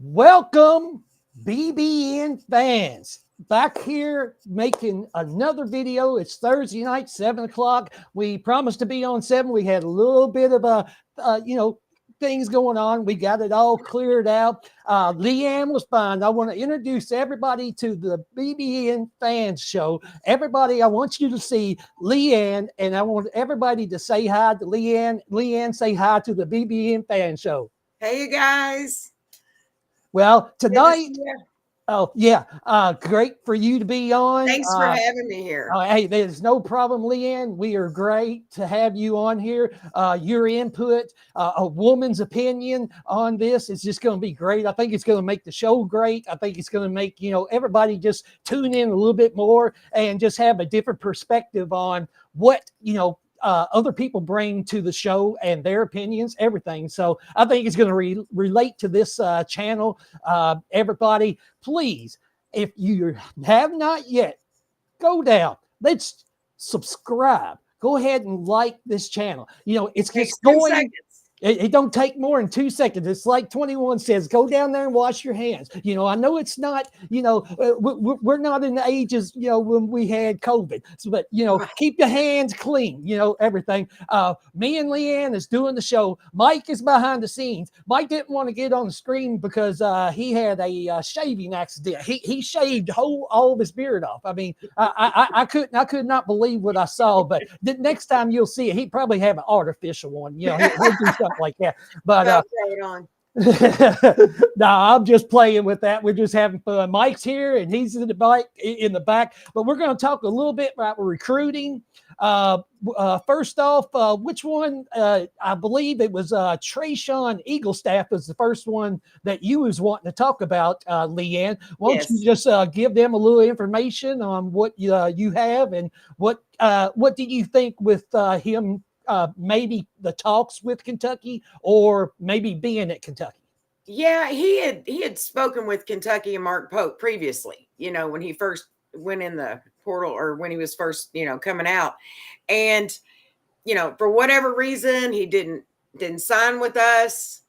Welcome, BBN fans. Back here making another video. It's Thursday night, 7 o'clock. We promised to be on 7. We had a little bit of things going on. We got it all cleared out. Leigh Ann was fine. I want to introduce everybody to the BBN fans show. Everybody, I want you to see Leigh Ann, and I want everybody to say hi to Leigh Ann. Leigh Ann, say hi to the BBN fan show. Hey, you guys. Well, tonight, great for you to be on. Thanks for having me here. Hey, there's no problem, Leigh Ann. We are great to have you on here. Your input, a woman's opinion on this is just going to be great. I think it's going to make the show great. I think it's going to make, everybody just tune in a little bit more and just have a different perspective on what, other people bring to the show and their opinions, everything. So I think it's going to relate to this channel. Everybody, please, if you have not yet, go down. Let's subscribe. Go ahead and like this channel. It's just going. It don't take more than 2 seconds. It's like 21 says, go down there and wash your hands. I know it's not, we're not in the ages, when we had COVID, but, keep your hands clean, everything. Me and Leigh Ann is doing the show. Mike is behind the scenes. Mike didn't want to get on the screen because he had a shaving accident. He shaved all of his beard off. I mean, I could not believe what I saw, but the next time you'll see it, he'd probably have an artificial one, he'll do something like that. But no, I'm just playing with that. We're just having fun. Mike's here and he's in the back, but we're going to talk a little bit about recruiting. First off, which one? I believe it was Trashon Eagle Staff was the first one that you was wanting to talk about, Leigh Ann. Why don't you just give them a little information on what you have and what do you think with him? Maybe the talks with Kentucky or maybe being at Kentucky. Yeah, he had spoken with Kentucky and Mark Pope previously, when he first went in the portal or when he was first, coming out. And, for whatever reason, he didn't sign with us.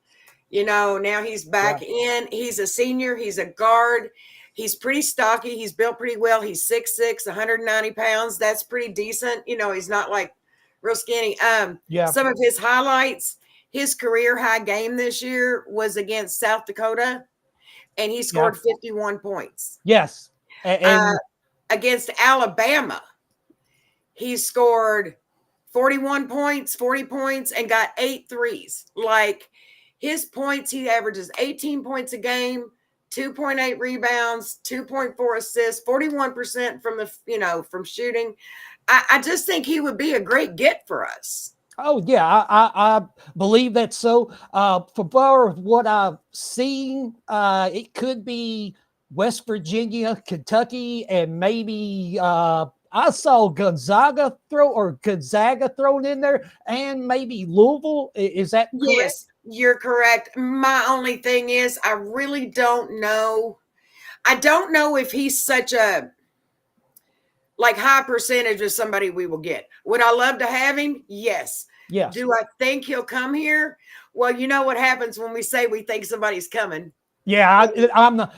Now he's back in. He's a senior. He's a guard. He's pretty stocky. He's built pretty well. He's 6'6", 190 pounds. That's pretty decent. He's not like real skinny. Some of his highlights, his career high game this year was against South Dakota, and he scored 51 points. Yes. And against Alabama, he scored 41 points, 40 points, and got 8 threes. Like his points, he averages 18 points a game, 2.8 rebounds, 2.4 assists, 41% from from shooting. I just think he would be a great get for us. Oh, yeah, I believe that's so. For what I've seen, it could be West Virginia, Kentucky, and maybe I saw Gonzaga thrown in there, and maybe Louisville. Is that correct? Yes, you're correct. My only thing is I really don't know. I don't know if he's such a high percentage of somebody we will get. Would I love to have him? Yes. Yeah. Do I think he'll come here? Well, you know what happens when we say we think somebody's coming. Yeah,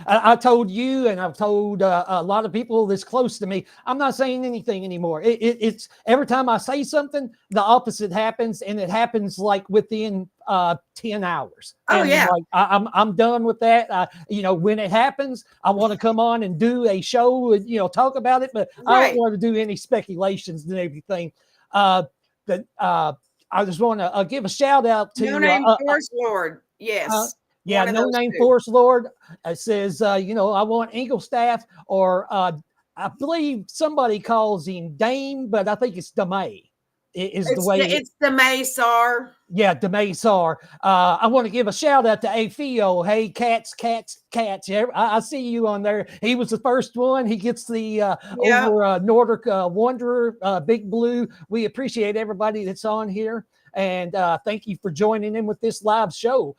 I told you, and I've told a lot of people that's close to me, I'm not saying anything anymore. It's every time I say something, the opposite happens, and it happens like within 10 hours. Oh, and yeah. I'm done with that. When it happens, I want to come on and do a show and, talk about it, but I don't want to do any speculations and everything. I just want to give a shout out to No Name Force Lord. Yes. Yeah, No Name Force Lord says, I want Eagle Staff, or I believe somebody calls him Dame, but I think it's Demay. It's Demay Sarr. Yeah, Demay Sarr. I want to give a shout out to AFIO. Hey, cats. I see you on there. He was the first one. He gets the over Nordic Wanderer, Big Blue. We appreciate everybody that's on here. And thank you for joining in with this live show.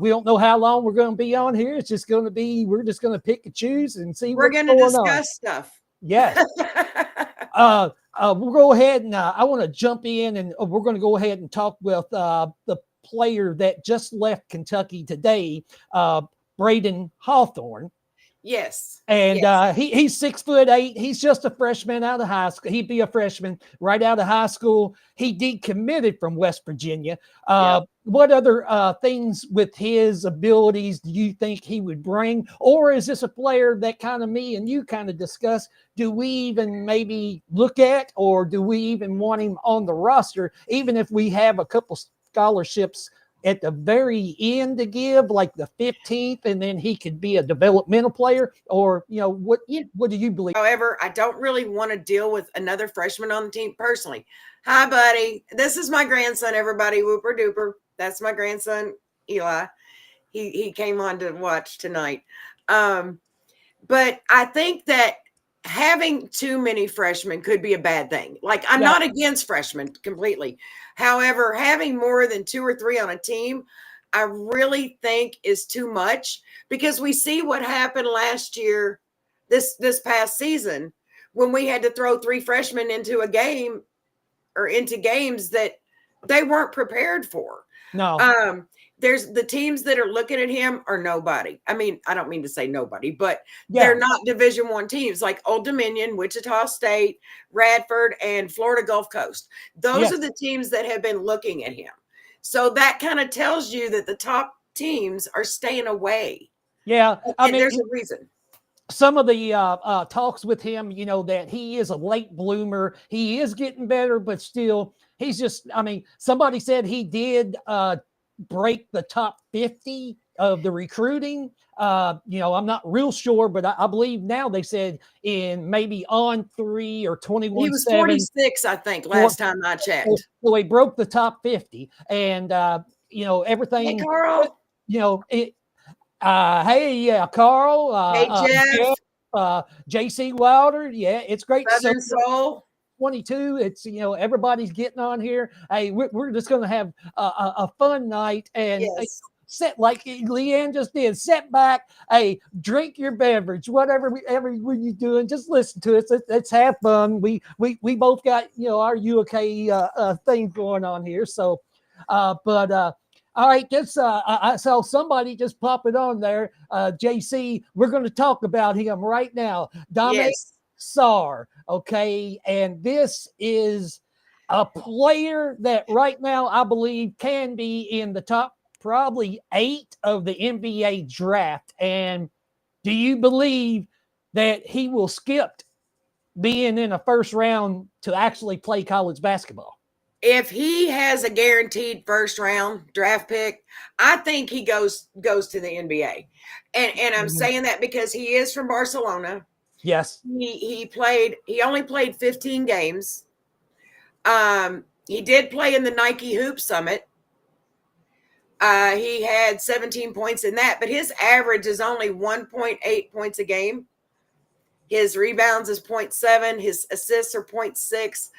We don't know how long we're going to be on here. It's just going to be, we're just going to pick and choose and see what's going on. We're going to discuss stuff. Yes. We'll go ahead and I want to jump in and we're going to go ahead and talk with the player that just left Kentucky today, Braden Hawthorne. Yes. And yes. He's 6'8". He's just a freshman out of high school. He'd be a freshman right out of high school. He decommitted from West Virginia. What other things with his abilities do you think he would bring? Or is this a player that kind of me and you kind of discuss? Do we even maybe look at, or do we even want him on the roster, even if we have a couple scholarships at the very end to give, like the 15th, and then he could be a developmental player? Or, what do you believe? However, I don't really want to deal with another freshman on the team personally. Hi, buddy. This is my grandson, everybody. Whooper duper. That's my grandson, Eli. He came on to watch tonight. But I think that having too many freshmen could be a bad thing. Like, I'm not against freshmen completely. However, having more than 2 or 3 on a team, I really think is too much, because we see what happened last year, this past season, when we had to throw 3 freshmen into a game, or into games that they weren't prepared for. No. There's the teams that are looking at him are nobody. I mean, I don't mean to say nobody, but they're not Division I teams, like Old Dominion, Wichita State, Radford, and Florida Gulf Coast. Those are the teams that have been looking at him. So that kind of tells you that the top teams are staying away. Yeah. I mean, there's a reason. Some of the talks with him, that he is a late bloomer. He is getting better, but still, he's just, somebody said he did break the top 50 of the recruiting. I'm not real sure, but I believe now they said in maybe On 3 or 21. He was 46, I think, last time I checked. So he broke the top 50, and everything. Hey, Carl. Hey, Carl. Hey, Jeff. JC Wilder. Yeah, it's great. Southern Soul. 22. It's, everybody's getting on here. Hey, we're just going to have a fun night, and sit like Leigh Ann just did. Sit back. Hey, drink your beverage, whatever you're doing. Just listen to us. Let's have fun. We both got our UK thing going on here. So, all right, I saw somebody just pop it on there. JC, we're going to talk about him right now. Sarr, okay? And this is a player that right now I believe can be in the top probably 8 of the NBA draft. And do you believe that he will skip being in a first round to actually play college basketball? If he has a guaranteed first round draft pick, I think he goes to the NBA. And I'm saying that because he is from Barcelona. Yes. He only played 15 games. He did play in the Nike Hoop Summit. He had 17 points in that, but his average is only 1.8 points a game. His rebounds is 0.7. His assists are 0.6.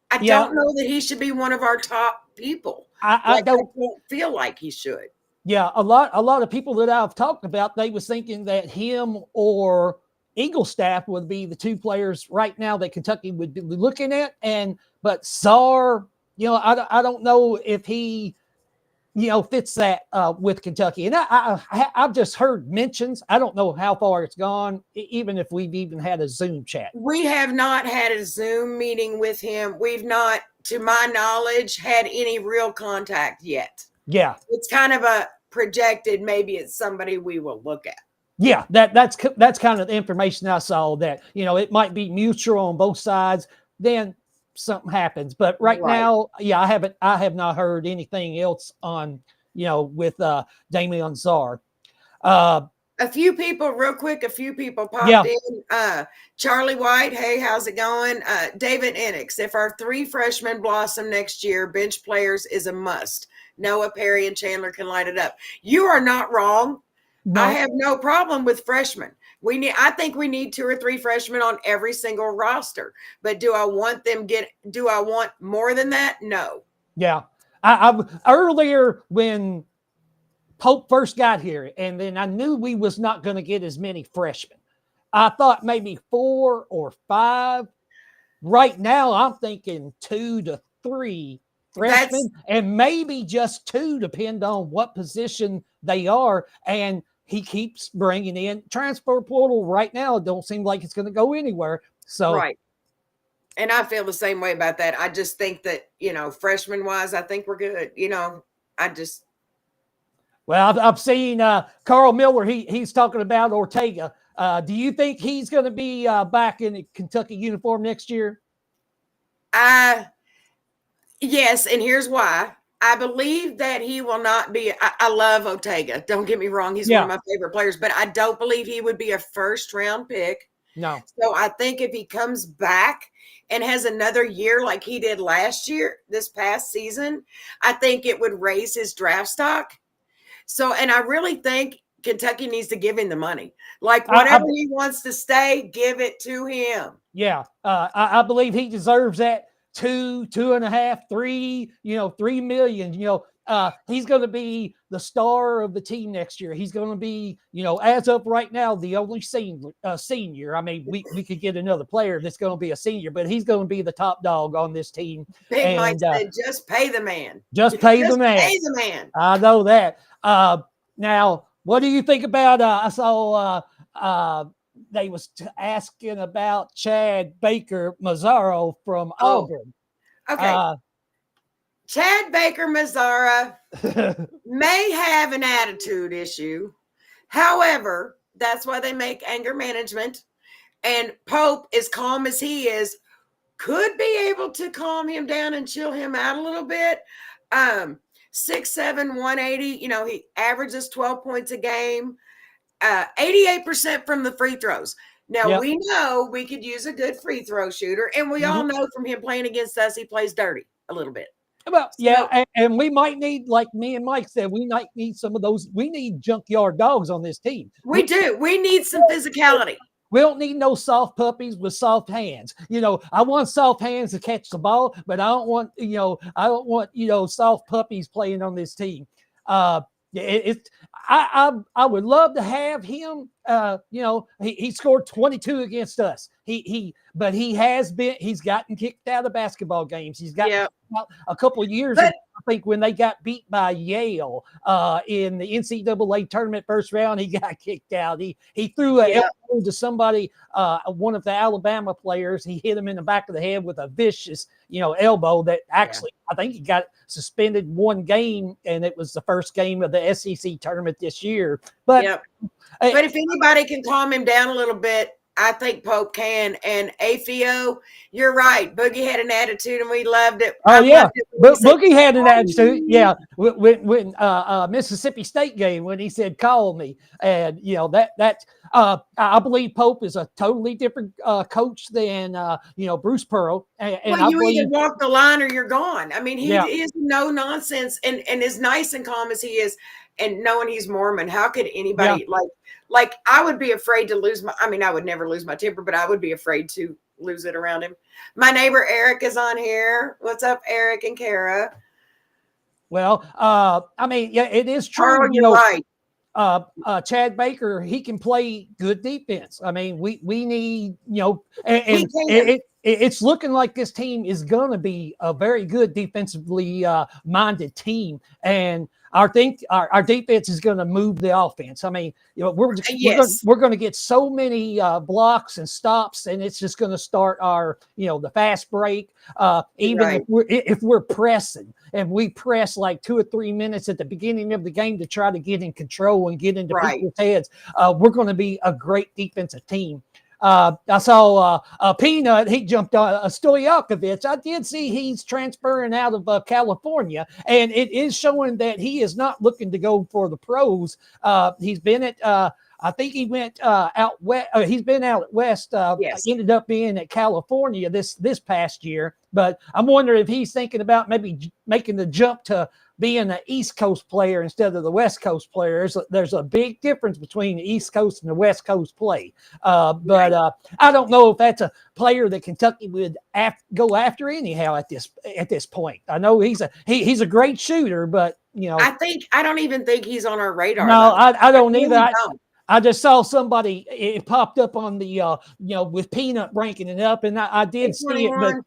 I don't know that he should be one of our top people. I don't feel like he should. Yeah, a lot of people that I've talked about, they was thinking that him or Eagle Staff would be the 2 players right now that Kentucky would be looking at. But Sarr, I don't know if he, fits that with Kentucky. And I've just heard mentions. I don't know how far it's gone, even if we've even had a Zoom chat. We have not had a Zoom meeting with him. We've not, to my knowledge, had any real contact yet. Yeah. It's kind of a projected, maybe it's somebody we will look at. Yeah, that's kind of the information I saw, that, it might be mutual on both sides. Then something happens. But right now, I have not heard anything else on, with Damian Sarr. A few people popped in. Charlie White, hey, how's it going? David Enix, if our 3 freshmen blossom next year, bench players is a must. Noah, Perry, and Chandler can light it up. You are not wrong. No. I have no problem with freshmen. I think we need 2 or 3 freshmen on every single roster. But do I want more than that? No. Yeah. I earlier when Pope first got here, and then I knew we was not going to get as many freshmen. I thought maybe 4 or 5. Right now, I'm thinking 2 to 3 freshmen, and maybe just 2, depend on what position they are, and he keeps bringing in transfer portal right now. It don't seem like it's going to go anywhere. So right. And I feel the same way about that. I just think that, freshman wise, I think we're good. Well, I've seen Carl Miller. He's talking about Ortega. Do you think he's going to be back in the Kentucky uniform next year? Yes, and here's why. I believe that he will not be. I love Ortega. Don't get me wrong. He's one of my favorite players, but I don't believe he would be a first-round pick. No. So I think if he comes back and has another year like he did this past season, I think it would raise his draft stock. So, and I really think Kentucky needs to give him the money. Like whatever he wants to stay, give it to him. Yeah. I believe he deserves that 2.5, 3, $3 million. He's going to be the star of the team next year. He's going to be, as of right now, the only senior. I mean, we could get another player that's going to be a senior, but he's going to be the top dog on this team. Big Mike said, just pay the man. Just pay the man. Pay the man. I know that. Now, what do you think about? I saw they was asking about Chad Baker-Mazara from Auburn. Okay. Chad Baker-Mazara may have an attitude issue. However, that's why they make anger management. And Pope, as calm as he is, could be able to calm him down and chill him out a little bit. 6'7", 180. He averages 12 points a game. 88% from the free throws. Now, we know we could use a good free throw shooter, and we all know from him playing against us, he plays dirty a little bit. Well, yeah, and we might need, like me and Mike said, we might need some of those. We need junkyard dogs on this team. We do. We need some physicality. We don't need no soft puppies with soft hands. I want soft hands to catch the ball, but I don't want, soft puppies playing on this team. I would love to have him. He scored 22 against us. But he's gotten kicked out of basketball games. He's got a couple of years ago, I think, when they got beat by Yale in the NCAA tournament first round, he got kicked out. He threw an elbow to somebody, one of the Alabama players. He hit him in the back of the head with a vicious, elbow that actually, I think he got suspended one game, and it was the first game of the SEC tournament this year. But if anybody can calm him down a little bit, I think Pope can. And AFIO, you're right. Boogie had an attitude, and we loved it. Boogie had an attitude. Yeah, when Mississippi State game, when he said, "Call me," and I believe Pope is a totally different coach than Bruce Pearl. And you either walk the line or you're gone. I mean, he is no nonsense, and as nice and calm as he is, and knowing he's Mormon, how could anybody like I would be afraid to lose I would never lose my temper, but I would be afraid to lose it around him. My neighbor Eric is on here. What's up, Eric and Kara? Well, it is true. Carl, you're right. Chad Baker, he can play good defense. I mean, we need, it's looking like this team is going to be a very good defensively minded team. And our defense is going to move the offense. I mean, we're going to get so many blocks and stops, and it's just going to start our, the fast break. If we're pressing, and we press like 2 or 3 minutes at the beginning of the game to try to get in control and get into people's heads, we're going to be a great defensive team. I saw Peanut. He jumped on Stojakovic. I did see he's transferring out of California, and it is showing that he is not looking to go for the pros. He's been at I think he went out west. He's been out west. Ended up being at California this past year. But I'm wondering if he's thinking about maybe making the jump to being an East Coast player instead of the West Coast player. There's a big difference between the East Coast and the West Coast play. But I don't know if that's a player that Kentucky would go after anyhow at this point. I know he's a great shooter, but I don't even think he's on our radar. No, I don't either. I just saw somebody, it popped up on the, with Peanut ranking it up, and I did see it.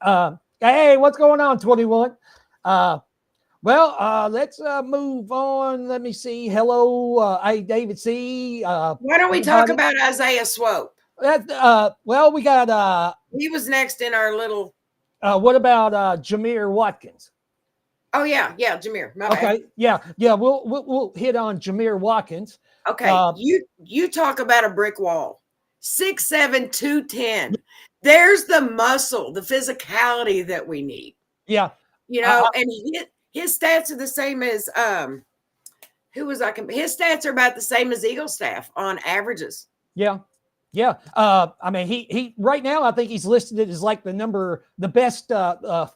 But hey, what's going on, 21? Well, let's move on. Let me see. Hello, hey David C. Why don't we talk Everybody. about Isaiah Swope? Well, we got He was next in our little. what about Jameer Watkins? Oh yeah, Jameer. My bad. Okay, yeah. We'll hit on Jameer Watkins. Okay, you talk about a brick wall. 6'7", 210. There's the muscle, the physicality that we need. Yeah. You know, and his stats are the same as who was I? His stats are about the same as Eagle Staff on averages. Yeah. Yeah. I mean, he right now, I think he's listed as like the best,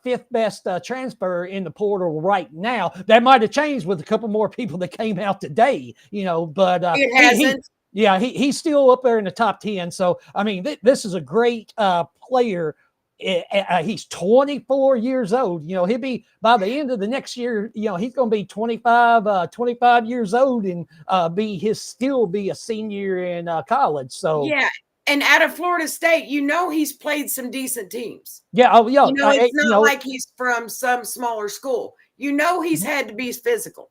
fifth best transfer in the portal right now. That might have changed with a couple more people that came out today, you know, but it hasn't. He's still up there in the top 10. So, I mean, this is a great player. He's 24 years old. You know, he'll be by the end of the next year, you know, he's going to be 25 years old and still be a senior in college. So, yeah. And out of Florida State, you know, he's played some decent teams. Yeah. Oh, yeah. You know, it's not like he's from some smaller school. You know, he's had to be physical.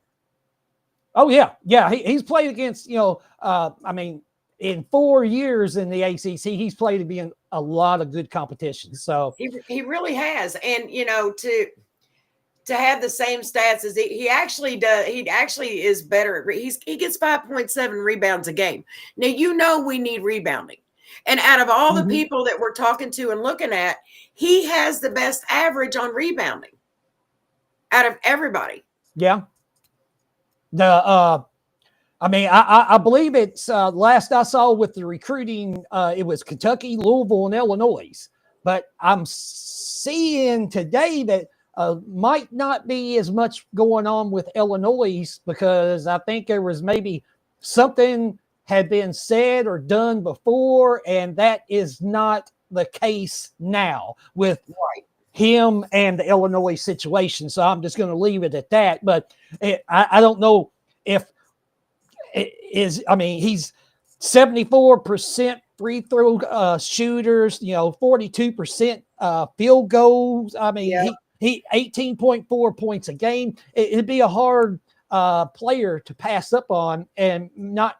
Oh, yeah. Yeah. He's played against, you know, I mean, in 4 years in the ACC, he's played in a lot of good competitions. So he really has. And, you know, to have the same stats as he actually does, he actually is better. He gets 5.7 rebounds a game. Now, you know, we need rebounding. And out of all the people that we're talking to and looking at, he has the best average on rebounding out of everybody. Yeah. I mean, I believe it's last I saw with the recruiting, it was Kentucky, Louisville, and Illinois. But I'm seeing today that might not be as much going on with Illinois because I think there was maybe something had been said or done before, and that is not the case now with him and the Illinois situation. So I'm just going to leave it at that. But I don't know if he's 74% free throw shooters, you know, 42% field goals. I mean, he 18.4 points a game. It'd be a hard player to pass up on and not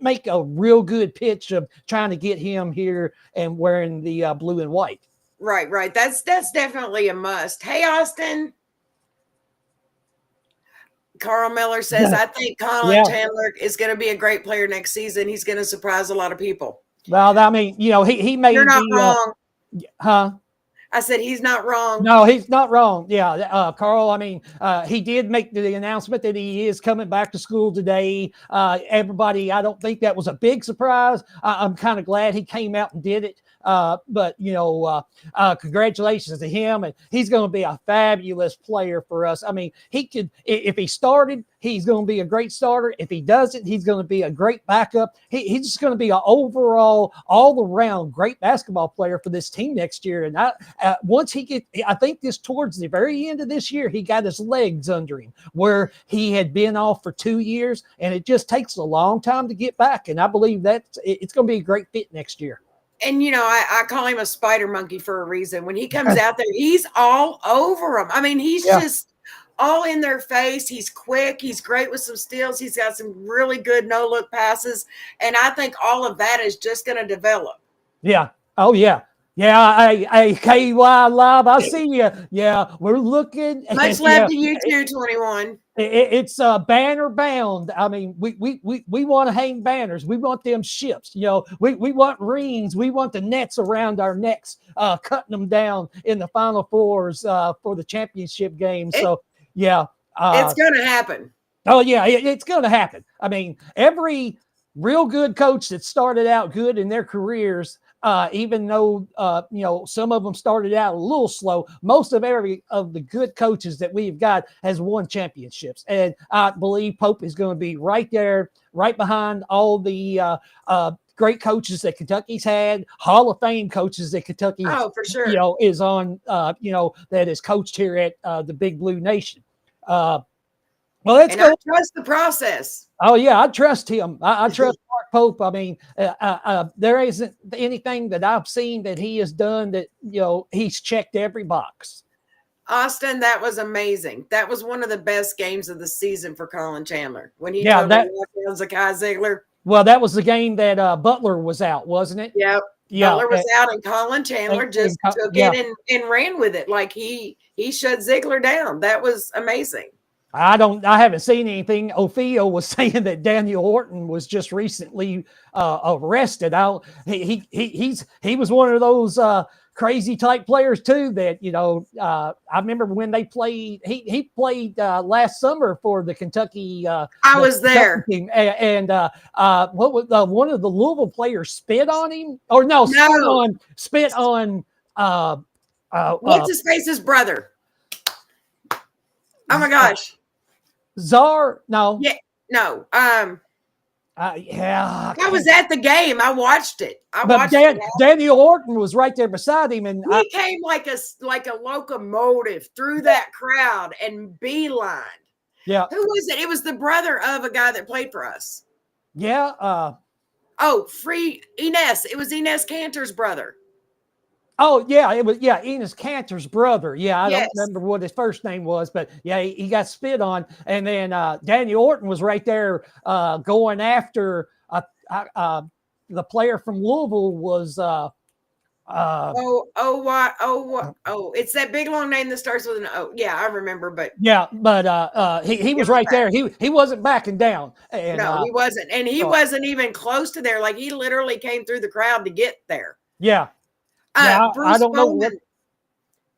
make a real good pitch of trying to get him here and wearing the blue and white. Right. That's definitely a must. Hey, Austin. Carl Miller says, I think Colin Chandler is going to be a great player next season. He's going to surprise a lot of people. Well, I mean, you know, he may You're not wrong. Huh? I said he's not wrong. No, he's not wrong. Yeah, Carl, I mean, he did make the announcement that he is coming back to school today. Everybody, I don't think that was a big surprise. I'm kind of glad he came out and did it. But, you know, congratulations to him. And he's going to be a fabulous player for us. I mean, he could, if he started, he's going to be a great starter. If he doesn't, he's going to be a great backup. He's just going to be an overall, all-around great basketball player for this team next year. And once I think this towards the very end of this year, he got his legs under him where he had been off for 2 years, and it just takes a long time to get back. And I believe that it's going to be a great fit next year. And, you know, I call him a spider monkey for a reason. When he comes out there, he's all over them. I mean, he's just all in their face. He's quick. He's great with some steals. He's got some really good no-look passes. And I think all of that is just going to develop. Yeah. Oh, yeah. Yeah, KY Live, I see you. Yeah, we're looking. Much love to you too, 21. It's banner bound. I mean, we want to hang banners. We want them ships. You know, we want rings. We want the nets around our necks, cutting them down in the Final Fours for the championship game. So, yeah. It's going to happen. Oh, yeah, it's going to happen. I mean, every real good coach that started out good in their careers, even though, you know, some of them started out a little slow, most of every of the good coaches that we've got has won championships. And I believe Pope is going to be right there, right behind all the great coaches that Kentucky's had, Hall of Fame coaches that Kentucky, for sure, you know, is on, you know, that is coached here at the Big Blue Nation. Well, let's go. I trust the process. Oh, yeah, I trust him. I trust Mark Pope. I mean, there isn't anything that I've seen that he has done that, you know, he's checked every box. Austin, that was amazing. That was one of the best games of the season for Colin Chandler when he Yeah, totally walked down Zakai Ziegler. Well, that was the game that Butler was out, wasn't it? Yep. Yeah. Butler was out, and Colin Chandler just took it and ran with it. Like he shut Ziegler down. That was amazing. I haven't seen anything. Ophio was saying that Daniel Orton was just recently arrested. He was one of those crazy type players too. That I remember when they played. He played last summer for the Kentucky. I was there. Team. And what was one of the Louisville players spit on him? Or no. Spit on. What's his face's brother? Oh my gosh. Sarr? No. Yeah. No. Yeah. I was at the game. I watched it. Daniel Orton was right there beside him, and he came like a locomotive through that crowd and beelined. Yeah. Who was it? It was the brother of a guy that played for us. Yeah. Free Enes. It was Enes Cantor's brother. Oh, yeah, it was, Enes Cantor's brother. Yeah, I don't remember what his first name was, but yeah, he got spit on. And then Daniel Orton was right there going after the player from Louisville was it's that big long name that starts with an O. Yeah, I remember, but he was right there. He wasn't backing down. And, no, he wasn't. And he wasn't even close to there. Like he literally came through the crowd to get there. Yeah. I don't know.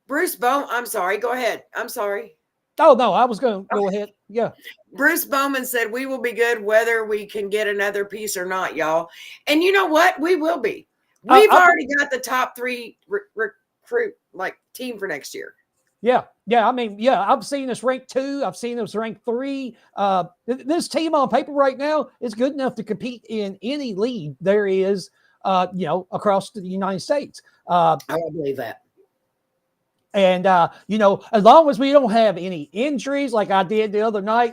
Bruce Bowman. I'm sorry. Go ahead. I'm sorry. Oh, no, I was going to go ahead. Yeah. Bruce Bowman said, we will be good whether we can get another piece or not, y'all. And you know what? We will be. We've already got the top 3 recruit team for next year. Yeah. Yeah. I mean, I've seen us ranked 2. I've seen us ranked 3. This team on paper right now is good enough to compete in any league there is, across the United States. I don't believe that. And, as long as we don't have any injuries like I did the other night,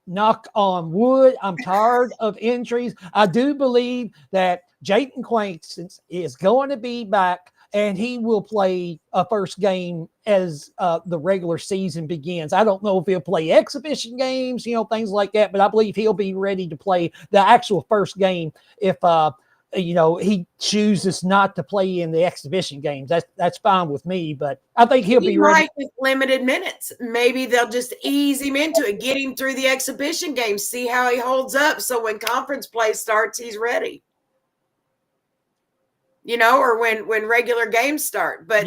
knock on wood, I'm tired of injuries. I do believe that Jayden Quaintance is going to be back, and he will play a first game as the regular season begins. I don't know if he'll play exhibition games, things like that, but I believe he'll be ready to play the actual first game if he chooses not to play in the exhibition games. That's fine with me, but I think he'll be ready. With limited minutes. Maybe they'll just ease him into it, get him through the exhibition games, see how he holds up, so when conference play starts, he's ready. Or when regular games start. But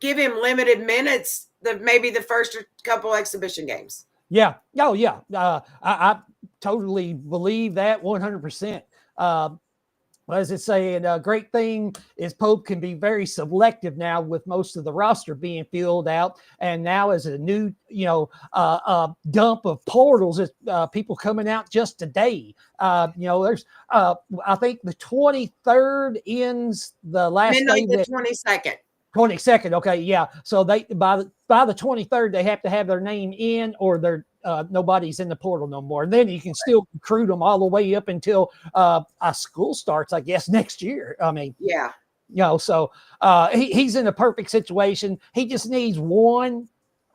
give him limited minutes, maybe the first couple exhibition games. Yeah. Oh, yeah. I totally believe that 100%. As it's saying, a great thing is Pope can be very selective now with most of the roster being filled out. And now as a new, dump of portals, people coming out just today. There's, I think the 23rd ends the last midnight day. The 22nd. 22nd. Okay. Yeah. So they, by the 23rd, they have to have their name in or their, nobody's in the portal no more. And then you can still recruit them all the way up until school starts, I guess, next year. I mean, yeah. So he's in a perfect situation. He just needs one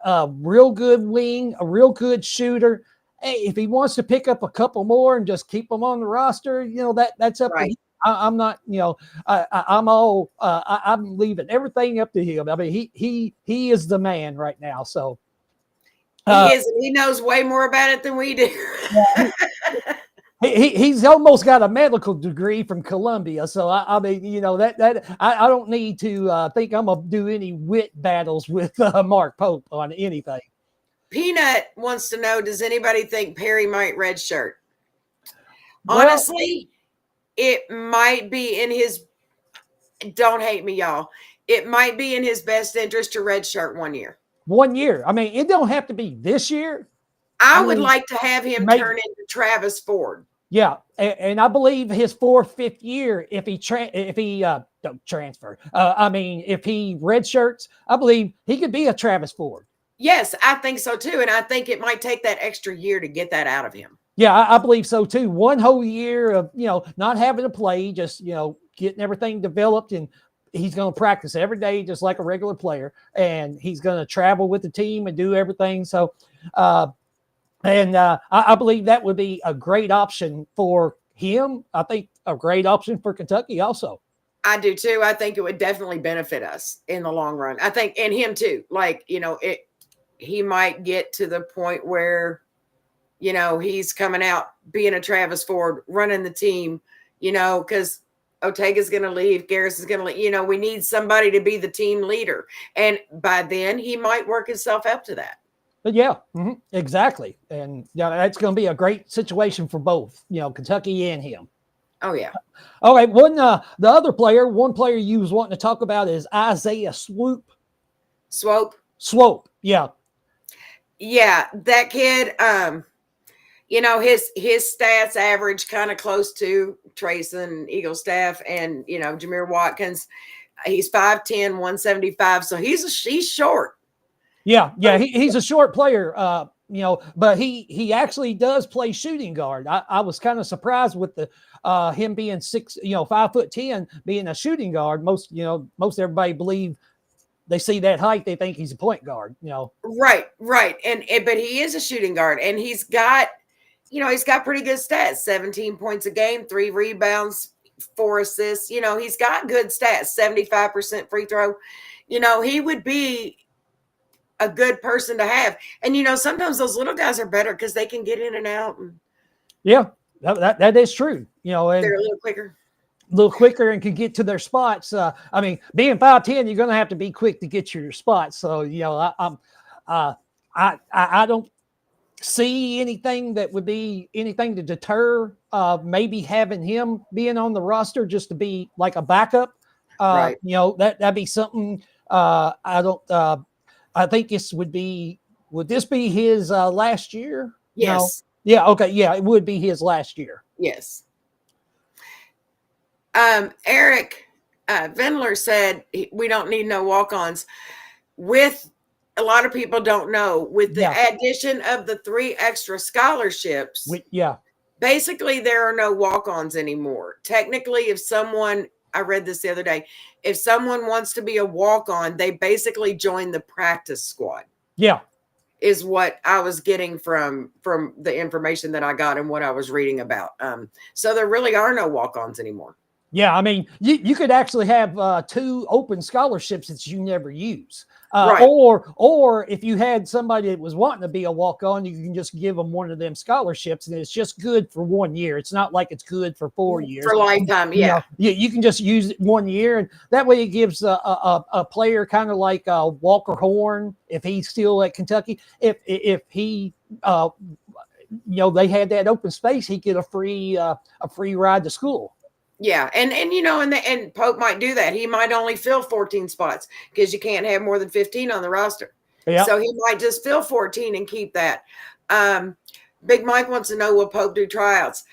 real good wing, a real good shooter. Hey, if he wants to pick up a couple more and just keep them on the roster, that's up to him. I'm not, I'm leaving everything up to him. I mean, he is the man right now. So he is, and he knows way more about it than we do. He's almost got a medical degree from Columbia. So I mean, I don't need to think I'm gonna do any wit battles with Mark Pope on anything. Peanut wants to know, does anybody think Perry might redshirt? Honestly, it might be in his, don't hate me, y'all. It might be in his best interest to redshirt 1 year. 1 year. I mean, it don't have to be this year. I would like to have him turn into Travis Ford. Yeah, and I believe his 4th, 5th year, if he don't transfer, if he redshirts, I believe he could be a Travis Ford. Yes, I think so too, and I think it might take that extra year to get that out of him. Yeah, I believe so too. 1 whole year of not having to play, just getting everything developed and he's going to practice every day just like a regular player, and he's going to travel with the team and do everything. So, I believe that would be a great option for him. I think a great option for Kentucky also. I do too. I think it would definitely benefit us in the long run. I think, and him too. Like, he might get to the point where, he's coming out being a Travis Ford, running the team, because Ortega's going to leave, Garrison's going to leave. We need somebody to be the team leader. And by then he might work himself up to that. But yeah, exactly. And that's going to be a great situation for both, Kentucky and him. Oh, yeah. All right. One player you was wanting to talk about is Isaiah Swope. Swope. Yeah. Yeah. That kid, his stats average kind of close to Trashon Eagle Staff and, Jameer Watkins. He's 5'10", 175. So he's short. Yeah. He's a short player, but he actually does play shooting guard. I was kind of surprised with him being 5'10", being a shooting guard. Most everybody believe they see that height, they think he's a point guard, Right. But he is a shooting guard, and he's got pretty good stats, 17 points a game, 3 rebounds, 4 assists. He's got good stats, 75% free throw. He would be a good person to have. And, sometimes those little guys are better because they can get in and out. Yeah, that is true. And they're a little quicker and can get to their spots. Being 5'10", you're going to have to be quick to get to your spots. So, I don't see anything that would be anything to deter maybe having him being on the roster just to be like a backup. Right. That'd be something. I think would this be his last year? Yes. No? Yeah. Okay. Yeah, it would be his last year. Yes. Eric Vendler said we don't need no walk-ons. With a lot of people don't know, with the addition of the 3 extra scholarships, basically there are no walk-ons anymore. Technically, I read this the other day, if someone wants to be a walk-on, they basically join the practice squad. Yeah. Is what I was getting from the information that I got and what I was reading about. So there really are no walk-ons anymore. Yeah, you could actually have 2 open scholarships that you never use. Right. Or if you had somebody that was wanting to be a walk-on, you can just give them one of them scholarships, and it's just good for 1 year. It's not like it's good for 4 years. For lifetime, yeah. You can just use it 1 year, and that way it gives a player kind of like Walker Horn, if he's still at Kentucky, if he they had that open space, he'd get a free ride to school. Yeah, and Pope might do that. He might only fill 14 spots because you can't have more than 15 on the roster. Yep. So he might just fill 14 and keep that. Big Mike wants to know, will Pope do tryouts?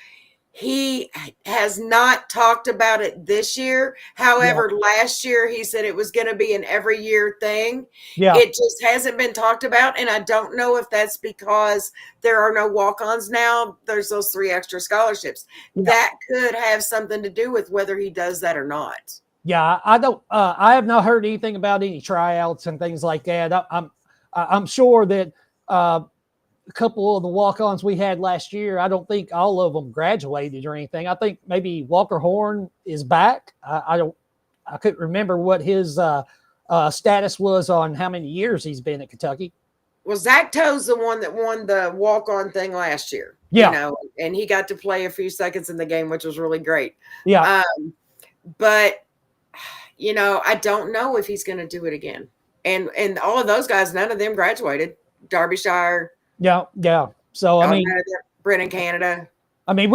He has not talked about it this year. However, last year he said it was going to be an every year thing. Yeah. It just hasn't been talked about. And I don't know if that's because there are no walk-ons now. There's those 3 extra scholarships. Yeah. That could have something to do with whether he does that or not. Yeah, I have not heard anything about any tryouts and things like that. I'm sure that a couple of the walk-ons we had last year, I don't think all of them graduated or anything. I think maybe Walker Horn is back. I couldn't remember what his status was on how many years he's been at Kentucky. Well, Zach Toe's the one that won the walk-on thing last year. Yeah. And he got to play a few seconds in the game, which was really great. Yeah. But I don't know if he's going to do it again. And all of those guys, none of them graduated. Derbyshire. Yeah. So, Brennan, Canada. We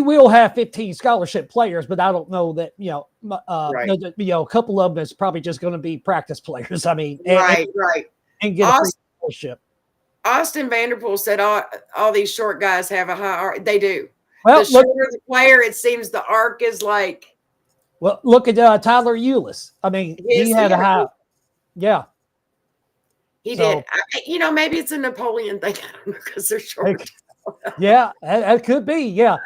will have 15 scholarship players, but I don't know that, a couple of them is probably just going to be practice players. Right. And get a free scholarship. Austin Vanderpool said all these short guys have a high arc. They do. Well, the shorter the player, it seems the arc is like. Well, look at Tyler Eulis. He had a high. Yeah. He did. Maybe it's a Napoleon thing. I don't know, because they're short. Yeah, that could be. Yeah.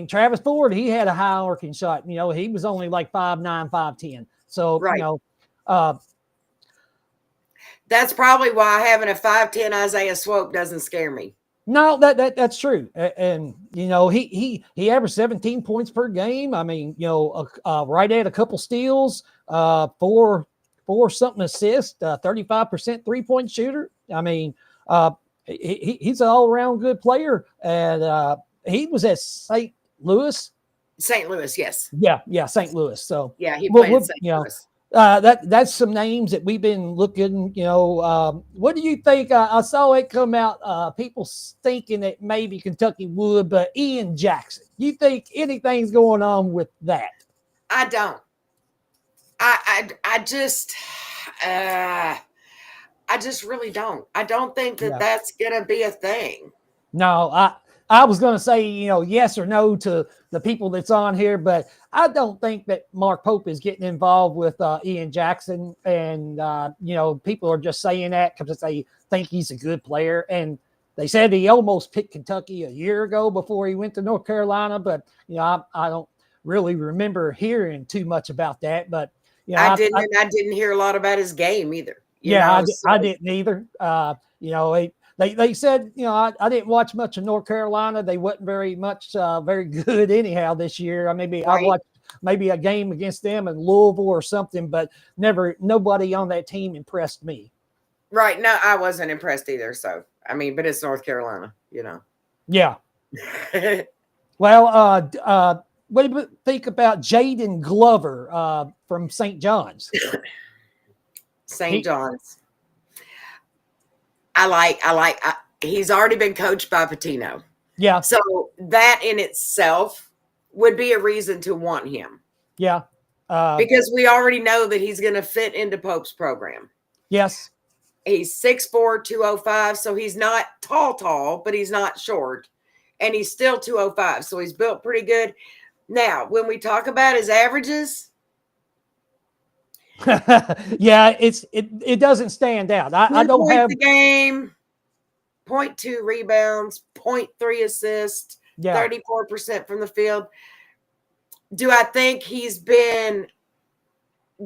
Travis Ford, he had a high arcing shot. He was only like 5'9", 5'10". So, Right. uh, That's probably why having a 5'10" Isaiah Swope doesn't scare me. no, that's true. And he averaged 17 points per game. I mean, right at a couple steals, four something assists, 35% 3-point shooter. I mean, he's an all around good player. And he was at St. Louis. St. Louis, yes. Yeah, St. Louis. So yeah, he played in St. Louis. That's some names that we've been looking. What do you think? I saw it come out. People thinking that maybe Kentucky would, but Ian Jackson. You think anything's going on with that? I don't. I just really don't. I don't think that that's gonna be a thing. No, I was going to say, yes or no to the people that's on here, but I don't think that Mark Pope is getting involved with Ian Jackson. And, people are just saying that because they think he's a good player. And they said he almost picked Kentucky a year ago before he went to North Carolina. But, I don't really remember hearing too much about that. But, I didn't hear a lot about his game either. I didn't either. They said, I didn't watch much of North Carolina. They wasn't very good anyhow this year. I watched maybe a game against them in Louisville or something, but nobody on that team impressed me. Right. No, I wasn't impressed either. So, but it's North Carolina, Yeah. Well, what do you think about Jaden Glover from St. John's? St. John's. He's already been coached by Pitino. Yeah. So that in itself would be a reason to want him. Yeah. Because we already know that he's going to fit into Pope's program. Yes. He's 6'4", 205. So he's not tall, but he's not short. And he's still 205. So he's built pretty good. Now, when we talk about his averages. Yeah, it doesn't stand out. I don't have the game, 0.2 rebounds, 0.3 assists, 34% from the field. Do I think he's been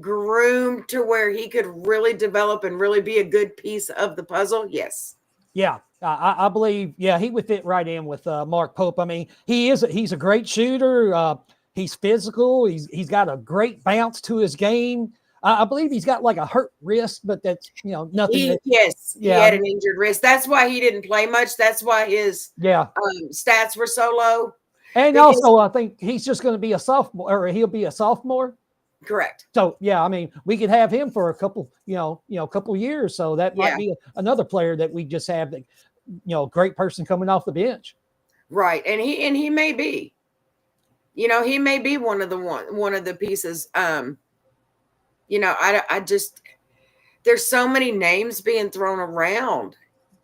groomed to where he could really develop and really be a good piece of the puzzle? Yes. Yeah, I believe. Yeah, he would fit right in with Mark Pope. He's a great shooter. He's physical. He's got a great bounce to his game. I believe he's got like a hurt wrist, but that's nothing. He had an injured wrist. That's why he didn't play much. That's why his stats were so low. And also, I think he's just going to be a sophomore, or he'll be a sophomore. Correct. So we could have him for a couple, couple years. So that might be another player that we just have that, great person coming off the bench. Right, and he may be, he may be one of the pieces. I just, there's so many names being thrown around,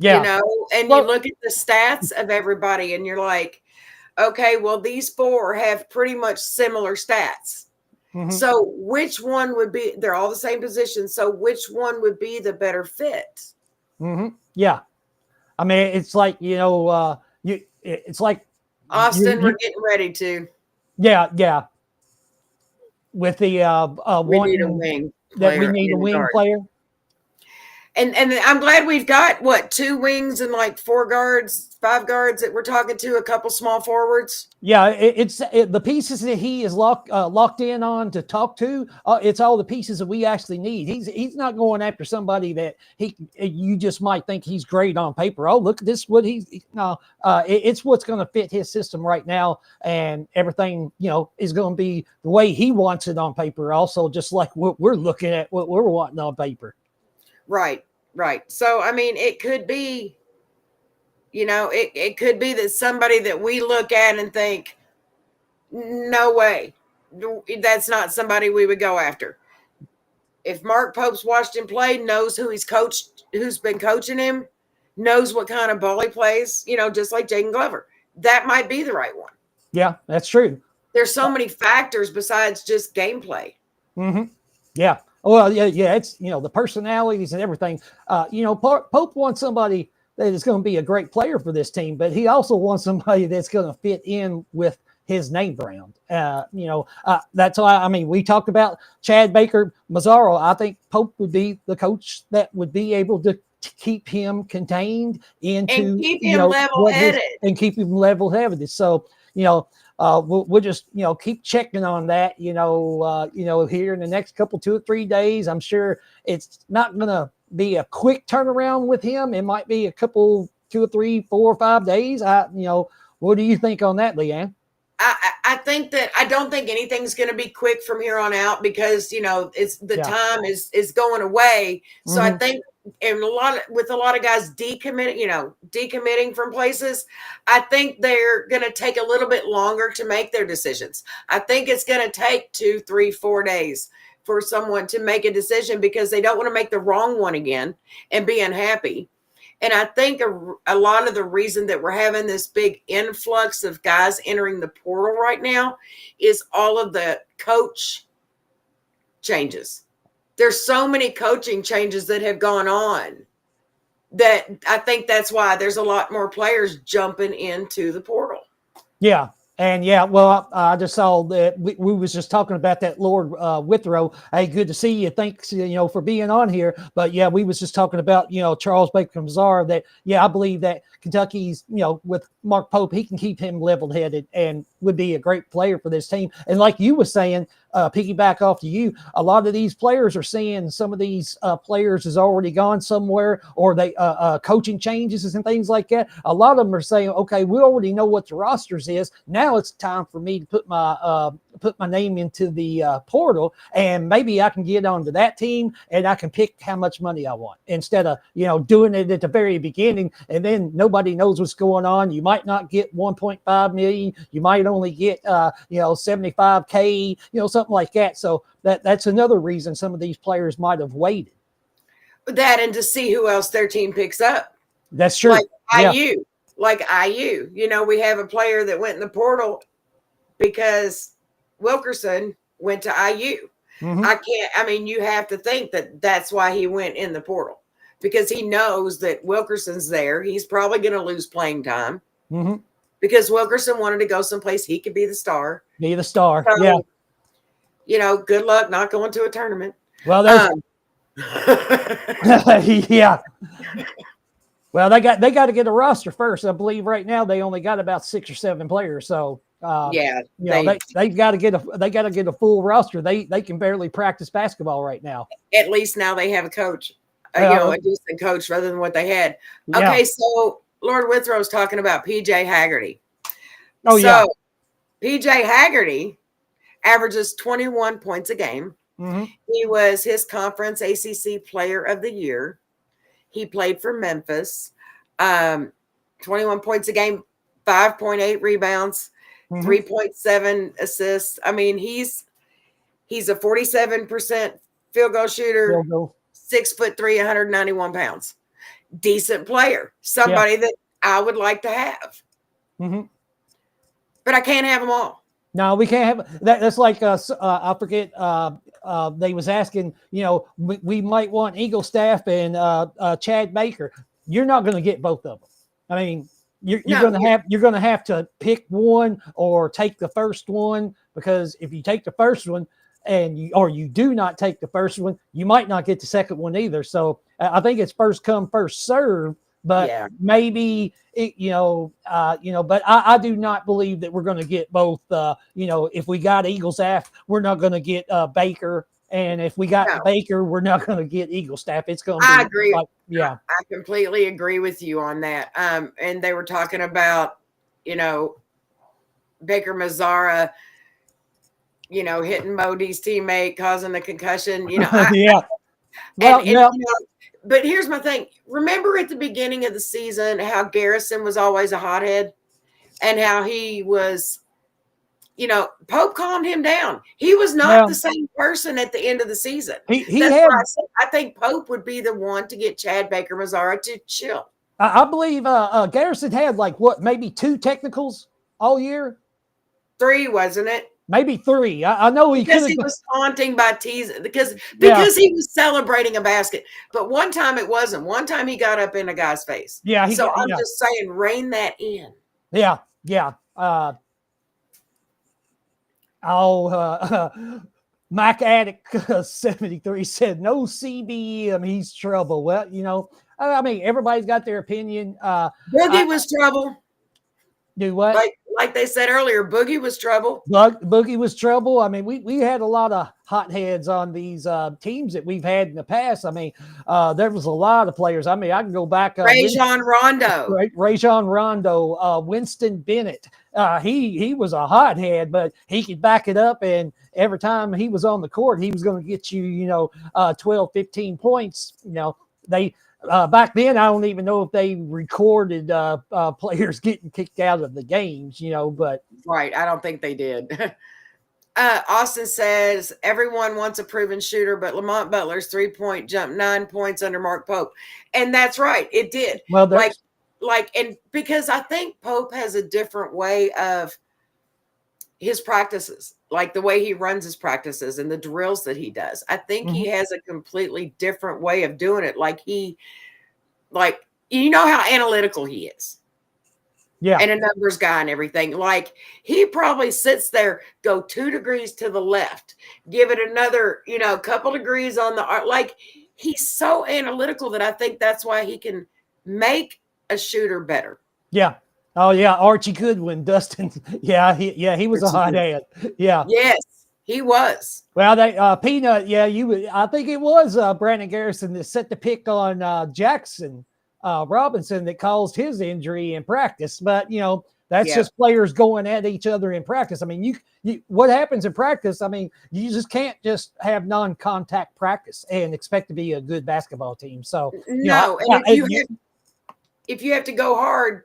and you look at the stats of everybody and you're like, okay, well, these four have pretty much similar stats. Mm-hmm. So which one would be, they're all the same position. So which one would be the better fit? Mm-hmm. Yeah. It's like, it's like Austin, we're getting ready to. Yeah. With the we need a wing player. And I'm glad we've got 2 wings and like 4 guards, 5 guards that we're talking to, a couple small forwards. Yeah, it's the pieces that he is locked in on to talk to. It's all the pieces that we actually need. He's not going after somebody that you just might think he's great on paper. Oh, look at this! It's what's going to fit his system right now, and everything is going to be the way he wants it on paper. Also, just like what we're looking at, what we're wanting on paper. Right. So, it could be, it could be that somebody that we look at and think, no way, that's not somebody we would go after. If Mark Pope's watched him play, knows who he's coached, who's been coaching him, knows what kind of ball he plays, just like Jaden Glover, that might be the right one. Yeah, that's true. There's so many factors besides just gameplay. Mm-hmm. Yeah. Well, yeah. It's, the personalities and everything. Pope wants somebody that is going to be a great player for this team, but he also wants somebody that's going to fit in with his name around. That's why, I mean, we talked about Chad Baker-Mazara. I think Pope would be the coach that would be able to keep him contained into, and keep him level-headed. And keep him level-headed. So, we'll just, keep checking on that, here in the next couple, 2 or 3 days. I'm sure it's not going to be a quick turnaround with him. It might be a couple, 2 or 3, 4 or 5 days. What do you think on that, Leigh Ann? I think that I don't think anything's going to be quick from here on out because, it's the time is going away. So I think and a lot of guys decommitting from places, I think they're going to take a little bit longer to make their decisions. I think it's going to take 2, 3, 4 days for someone to make a decision because they don't want to make the wrong one again and be unhappy. And I think a lot of the reason that we're having this big influx of guys entering the portal right now is all of the coach changes. There's so many coaching changes that have gone on that I think that's why there's a lot more players jumping into the portal. Yeah. And well, I just saw that we was just talking about that, Lord Withrow. Hey, good to see you. Thanks, for being on here. But yeah, we was just talking about, Charles Baker-Mazara. That I believe that Kentucky's, with Mark Pope, he can keep him level-headed and would be a great player for this team. And like you were saying, piggyback off to you, a lot of these players are seeing some of these players has already gone somewhere, or they coaching changes and things like that. A lot of them are saying, okay, we already know what the rosters is. Now it's time for me to put my name into the portal, and maybe I can get onto that team and I can pick how much money I want instead of doing it at the very beginning, and then nobody knows what's going on. You might not get 1.5 million. You might only get 75K, something like that. So that's another reason some of these players might have waited. That and to see who else their team picks up. That's true. Like IU. We have a player that went in the portal because Wilkerson went to IU. Mm-hmm. You have to think that that's why he went in the portal, because he knows that Wilkerson's there. He's probably going to lose playing time because Wilkerson wanted to go someplace he could be the star. Be the star. So, good luck not going to a tournament. Well, there's yeah. Well, they got to get a roster first. I believe right now they only got about 6 or 7 players. So they got to get a full roster. They can barely practice basketball right now. At least now they have a coach, a decent coach rather than what they had. Okay, so Lord Withrow's talking about PJ Haggerty. PJ Haggerty averages 21 points a game. Mm-hmm. He was his conference ACC Player of the Year. He played for Memphis. 21 points a game, 5.8 rebounds, 3.7 assists. I mean, he's a 47% field goal shooter, 6'3", 191 pounds. Decent player. Somebody that I would like to have. Mm-hmm. But I can't have them all. No, we can't have that. That's like I forget. They was asking, we might want Eagle Staff and Chad Baker. You're not going to get both of them. I mean, you're going to have to pick one or take the first one, because if you take the first one and you do not take the first one, you might not get the second one either. So I think it's first come, first serve. But maybe but I do not believe that we're going to get both. If we got Eagle Staff, we're not going to get Baker, and if we got Baker, we're not going to get Eagle Staff. It's going to be. I agree. I completely agree with you on that. And they were talking about, Baker-Mazara, hitting Modi's teammate, causing a concussion. But here's my thing. Remember at the beginning of the season how Garrison was always a hothead and how he was, Pope calmed him down. He was not the same person at the end of the season. I think Pope would be the one to get Chad Baker-Mazara to chill. I believe Garrison had maybe 2 technicals all year? 3, wasn't it? Maybe 3. I know he was taunting by teasing because he was celebrating a basket. But one time it wasn't. One time he got up in a guy's face. Yeah. I'm just saying, rein that in. Yeah. Mike Attic 73 said no CBM, he's trouble. Well, I mean, everybody's got their opinion. Boogie was trouble. Do what? Like they said earlier, Boogie was trouble. Boogie was trouble. I mean, we had a lot of hotheads on these teams that we've had in the past. I mean, there was a lot of players. I mean, I can go back. Rajon Rondo. Rajon Rondo, Winston Bennett. He was a hothead, but he could back it up. And every time he was on the court, he was going to get you, 12, 15 points. They back then, I don't even know if they recorded players getting kicked out of the games, but. Right. I don't think they did. Austin says everyone wants a proven shooter, but Lamont Butler's 3-point jump 9 points under Mark Pope. And that's right. It did. Well, and because I think Pope has a different way of his practices, like the way he runs his practices and the drills that he does. I think he has a completely different way of doing it. How analytical he is. Yeah. And a numbers guy and everything. Like he probably sits there, go 2 degrees to the left, give it another, couple degrees on the art. Like he's so analytical that I think that's why he can make a shooter better. Yeah. Oh yeah. Archie Goodwin, Dustin. Yeah. He was a hot hand. Yeah. Yes, he was. Well, they Peanut. Yeah. I think it was Brandon Garrison that set the pick on Jackson Robinson that caused his injury in practice. But, that's just players going at each other in practice. I mean, you what happens in practice? I mean, you just can't just have non-contact practice and expect to be a good basketball team. So, if you have to go hard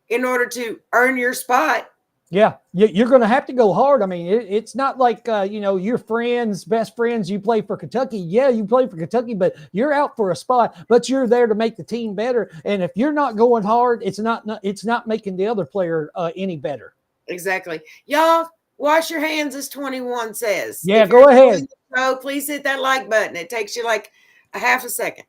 in order to earn your spot. Yeah, you're going to have to go hard. I mean, it's not like, your best friends, you play for Kentucky. Yeah, you play for Kentucky, but you're out for a spot, but you're there to make the team better. And if you're not going hard, it's not making the other player any better. Exactly. Y'all, wash your hands, as 21 says. Yeah, go ahead. So please hit that like button. It takes you like a half a second.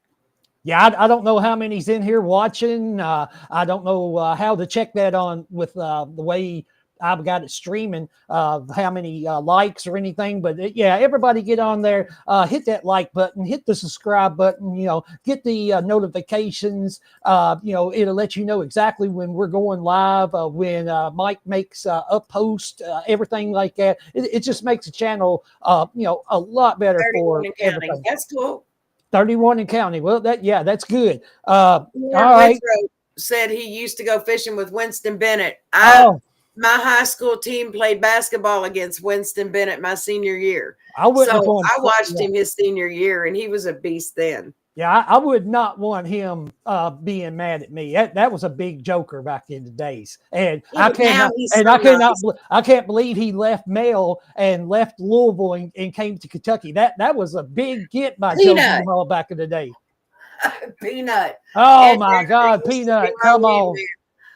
Yeah, I don't know how many's in here watching. I don't know how to check that on with the way I've got it streaming, how many likes or anything. But everybody get on there, hit that like button, hit the subscribe button, get the notifications. It'll let you know exactly when we're going live, when Mike makes a post, everything like that. It just makes the channel, a lot better for everything. That's cool. 31 and counting. Well, that's good. All right. Said he used to go fishing with Winston Bennett. My high school team played basketball against Winston Bennett my senior year. I watched him his senior year, and he was a beast then. Yeah, I would not want him being mad at me. That was a big joker back in the days, and I can't believe he left Male and left Louisville and came to Kentucky. That was a big get by Joe Hall back in the day. Peanut. Oh my God, Peanut! Come on.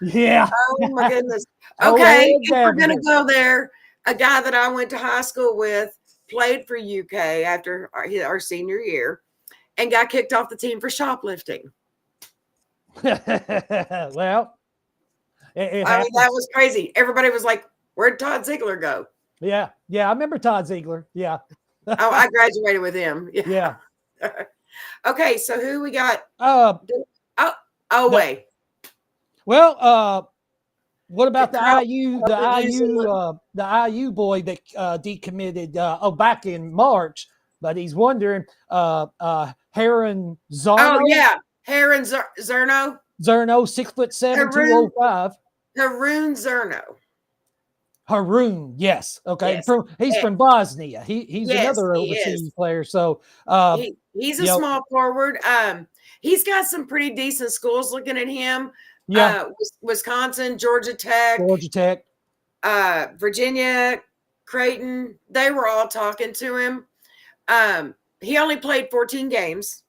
Yeah. Oh my goodness. Okay, if we're gonna go there, a guy that I went to high school with played for UK after our senior year and got kicked off the team for shoplifting. Well, that was crazy. Everybody was like, "Where'd Todd Ziegler go?" Yeah, I remember Todd Ziegler. Yeah. I graduated with him. Yeah. Okay, so who we got? Wait. Well, what about the IU boy that decommitted back in March? But he's wondering, Heron Zarno. Oh yeah, Heron Zerno. Zerno, 6'7", 205. Haroon Zerno. Haroon, yes. Okay, yes. He's from Bosnia. He's another overseas player. So he's a small forward. He's got some pretty decent schools looking at him. Yeah, Wisconsin, Georgia Tech, Virginia, Creighton. They were all talking to him. He only played 14 games.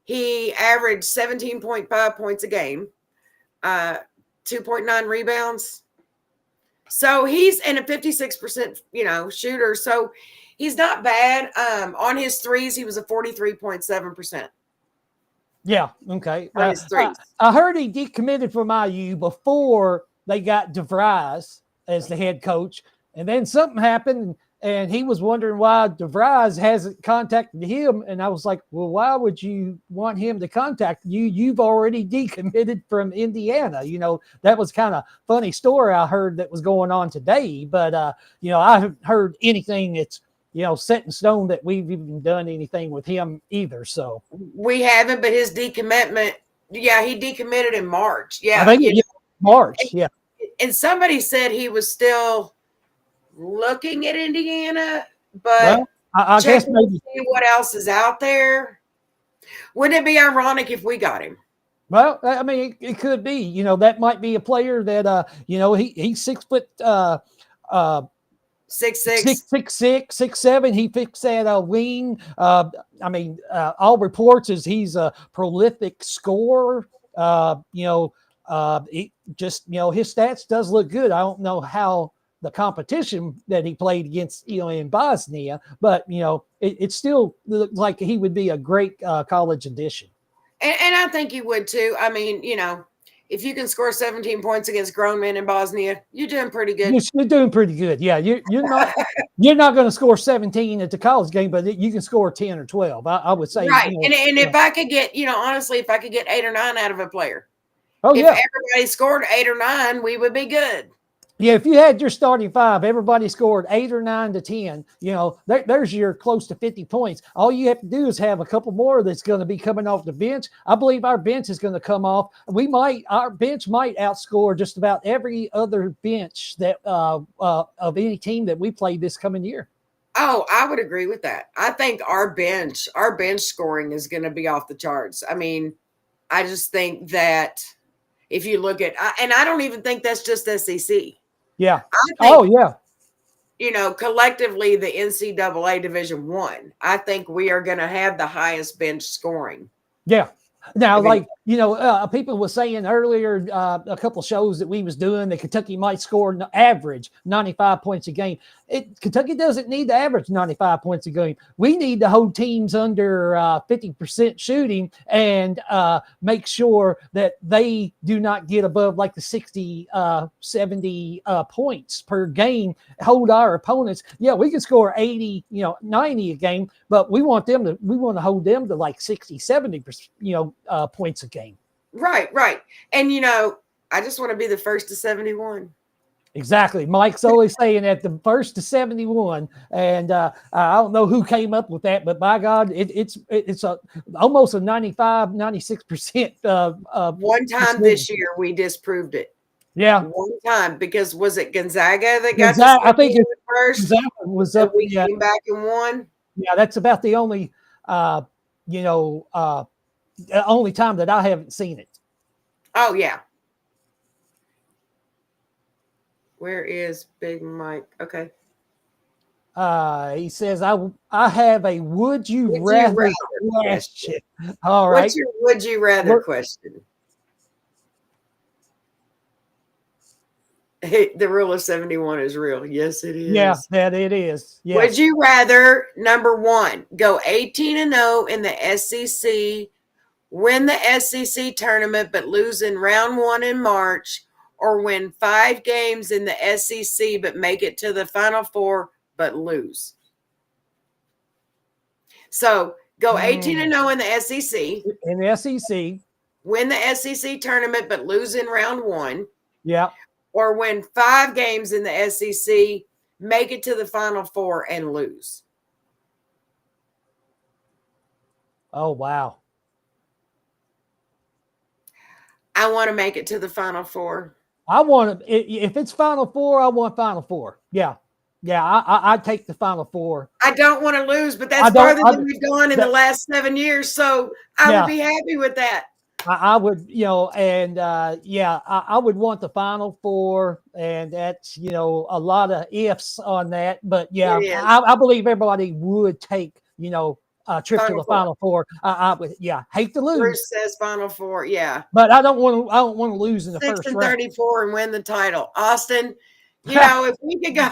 He averaged 17.5 points a game, 2.9 rebounds. So he's in a 56%, shooter. So he's not bad. On his threes, he was a 43.7%. Yeah. Okay. I heard he decommitted from IU before they got DeVries as the head coach. And then something happened, and he was wondering why DeVries hasn't contacted him. And I was like, well, why would you want him to contact you? You've already decommitted from Indiana. That was kind of funny story I heard that was going on today. But, I haven't heard anything that's, set in stone that we've even done anything with him either. So we haven't, but his decommitment, yeah, he decommitted in March. Yeah. I think March. Yeah. And somebody said he was still looking at Indiana, but Well, I guess maybe see what else is out there. Wouldn't it be ironic if we got him? Well, I mean, it could be. That might be a player that he's 6 foot 6'6", 6'7". He fixed that wing. All reports is he's a prolific scorer. His stats does look good. I don't know how the competition that he played against, in Bosnia, but it still looks like he would be a great college addition. And I think he would too. I mean, if you can score 17 points against grown men in Bosnia, you're doing pretty good. You're doing pretty good. Yeah, you're not going to score 17 at the college game, but you can score 10 or 12. I would say. Right. And if I could get, honestly, if I could get 8 or 9 out of a player, if everybody scored 8 or 9, we would be good. Yeah, if you had your starting 5, everybody scored 8 or 9 to 10, there's your close to 50 points. All you have to do is have a couple more that's going to be coming off the bench. I believe our bench is going to come off. Our bench might outscore just about every other bench that of any team that we play this coming year. Oh, I would agree with that. I think our bench scoring is going to be off the charts. I mean, I just think that if you look at, and I don't even think that's just SEC. Yeah. Collectively, the NCAA Division I, I think we are going to have the highest bench scoring. Yeah. Now, people were saying earlier, a couple shows that we was doing that Kentucky might score average 95 points a game. Kentucky doesn't need to average 95 points a game. We need to hold teams under 50% shooting and make sure that they do not get above like the 60, 70 points per game. Hold our opponents. Yeah, we can score 80, 90 a game, but we want to hold them to like 60, 70%, points a game. Right. And, I just want to be the first to 71. Exactly. Mike's always saying that, the first to 71. And I don't know who came up with that, but by God, it's almost a 95, 96%. One time this year, we disproved it. Yeah. One time, because was it Gonzaga that got I think it first? Gonzaga was up. We came back and won. Yeah, that's about the only, only time that I haven't seen it. Oh, yeah. Where is Big Mike? Okay. He says, I have a would you rather question. All right. What's your would you rather question? Hey, the rule of 71 is real. Yes, it is. Yeah, that it is. Yes. Would you rather, number 1, go 18-0 in the SEC, win the SEC tournament, but lose in round 1 in March, or win 5 games in the SEC, but make it to the Final Four, but lose? So go 18-0 in the SEC. In the SEC. Win the SEC tournament, but lose in round 1. Yeah. Or win 5 games in the SEC, make it to the Final Four, and lose. Oh, wow. I want to make it to the Final Four. I want to, if it's Final Four, I want Final Four. Yeah. Yeah, I'd take the Final Four. I don't want to lose, but that's farther than we've gone in the last 7 years. So I would be happy with that. I would, I would want the Final Four, and that's, a lot of ifs on that. But yeah, I believe everybody would take, a trip to the Final Four. I would, hate to lose. Bruce says Final Four, yeah. But I don't want to lose in the first round. 6-34 and win the title. Austin, if we could go,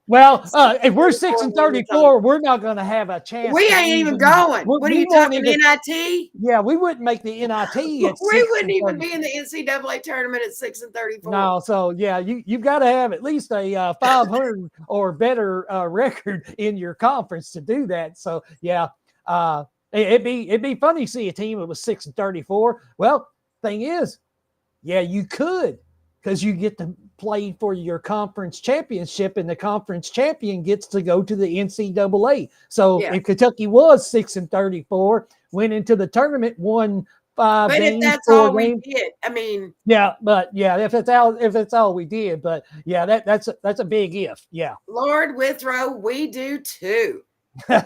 Well, if we're 34 6 and wins on. 34, we're not going to have a chance. We to ain't even going. What are we you won't talking, even- NIT? Yeah, we wouldn't make the NIT at We 6 wouldn't and even 30. be in the NCAA tournament at 6 and 34. No, so yeah, you've got to have at least a 500 or better record in your conference to do that. So yeah, it'd be funny to see a team that was 6 and 34. Well, thing is, yeah, you could, because you get to play for your conference championship, and the conference champion gets to go to the NCAA. So Yeah. if Kentucky was 6 and 34, went into the tournament, won 5 But if games, that's 4 all games. we did, I mean, Yeah, but yeah, if that's all we did, but yeah, that's a big if. Yeah. Lord Withrow, we do too.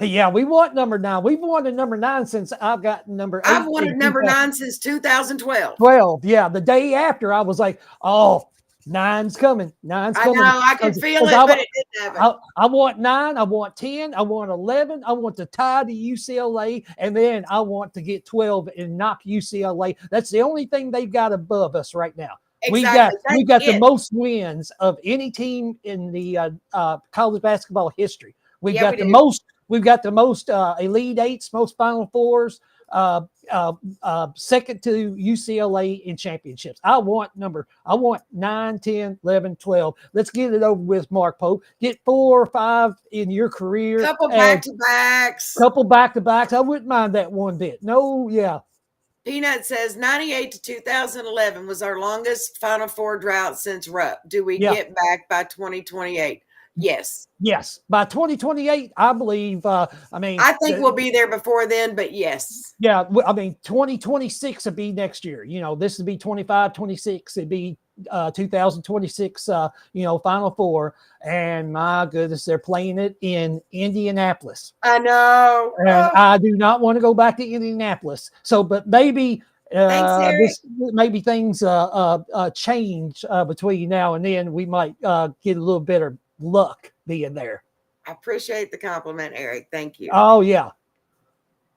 Yeah, we want number 9. We've wanted number 9 since I've got number 8. I've wanted number 9 since 2012. 12. Yeah, the day after I was like, oh, 9's coming. 9's I coming. know, I could feel it, but it didn't happen. I want 9. I want 10. I want 11. I want to tie to UCLA, and then I want to get 12 and knock UCLA. That's the only thing they've got above us right now. Exactly. We got the most wins of any team in the college basketball history. We've got the most Elite Eights, most Final Fours, second to UCLA in championships. I want 9, 10, 11, 12. Let's get it over with, Mark Pope. Get 4 or 5 in your career. Couple back-to-backs. I wouldn't mind that one bit. No, yeah. Peanut says 98 to 2011 was our longest Final Four drought since Rupp. Do we get back by 2028? Yes. Yes. By 2028, I believe, I think we'll be there before then, but yes. Yeah. 2026 would be next year. This would be 25, 26. It'd be 2026, Final Four. And my goodness, they're playing it in Indianapolis. I know. And I do not want to go back to Indianapolis. So, but maybe maybe things change between now and then. We might get a little better luck being there. I appreciate the compliment, Eric. Thank you. Oh yeah.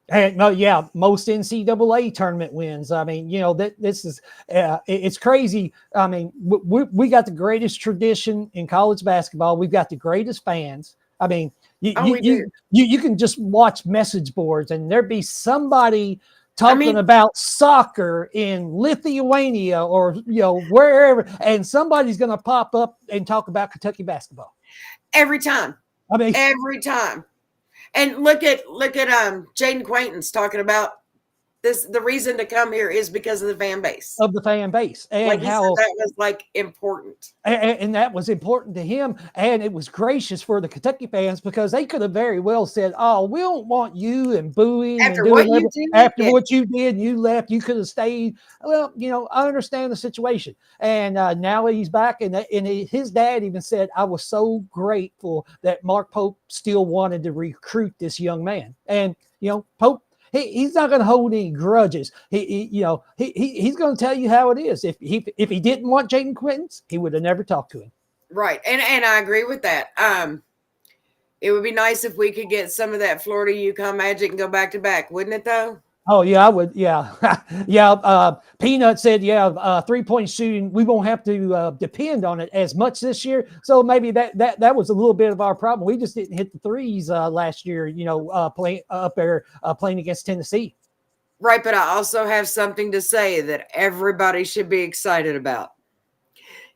And most NCAA tournament wins. I mean, this is it's crazy. I mean, we got the greatest tradition in college basketball. We've got the greatest fans. I mean, you can just watch message boards and there'd be somebody talking about soccer in Lithuania or wherever, and somebody's going to pop up and talk about Kentucky basketball every time. I mean, every time. And look at Jaden Quaintance talking about this. The reason to come here is because of the fan base. And like how that was important. And that was important to him. And it was gracious for the Kentucky fans, because they could have very well said, oh, we don't want you and booing after and what you did and you left, you could have stayed. Well, I understand the situation. And now he's back. And his dad even said, I was so grateful that Mark Pope still wanted to recruit this young man. And, Pope, he's not going to hold any grudges. He's going to tell you how it is. If he didn't want Jaden Quaintance, he would have never talked to him. Right, and I agree with that. It would be nice if we could get some of that Florida UConn magic and go back to back, wouldn't it? Though. Oh yeah, I would. Yeah, yeah. Peanut said, 3-point shooting. We won't have to depend on it as much this year. So maybe that was a little bit of our problem. We just didn't hit the threes last year. Playing up there, playing against Tennessee. Right, but I also have something to say that everybody should be excited about.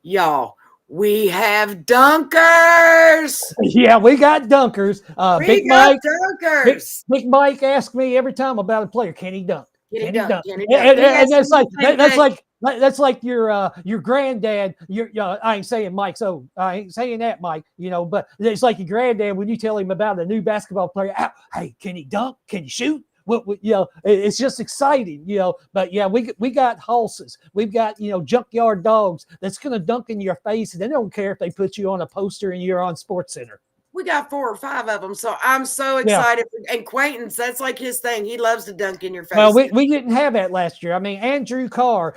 Y'all, we have dunkers. Yeah, we got dunkers. Big dunkers. Big Mike asks me every time about a player, can he dunk? Can he dunk? And that's like your granddad. I ain't saying Mike, so I ain't saying that, Mike. But it's like your granddad when you tell him about a new basketball player. Hey, can he dunk? Can he shoot? It's just exciting, But yeah, we got horses. We've got junkyard dogs that's gonna dunk in your face, and they don't care if they put you on a poster and you're on SportsCenter. We got 4 or 5 of them, so I'm so excited. Yeah. And Quaintance, that's like his thing. He loves to dunk in your face. Well, we didn't have that last year. I mean, Andrew Carr,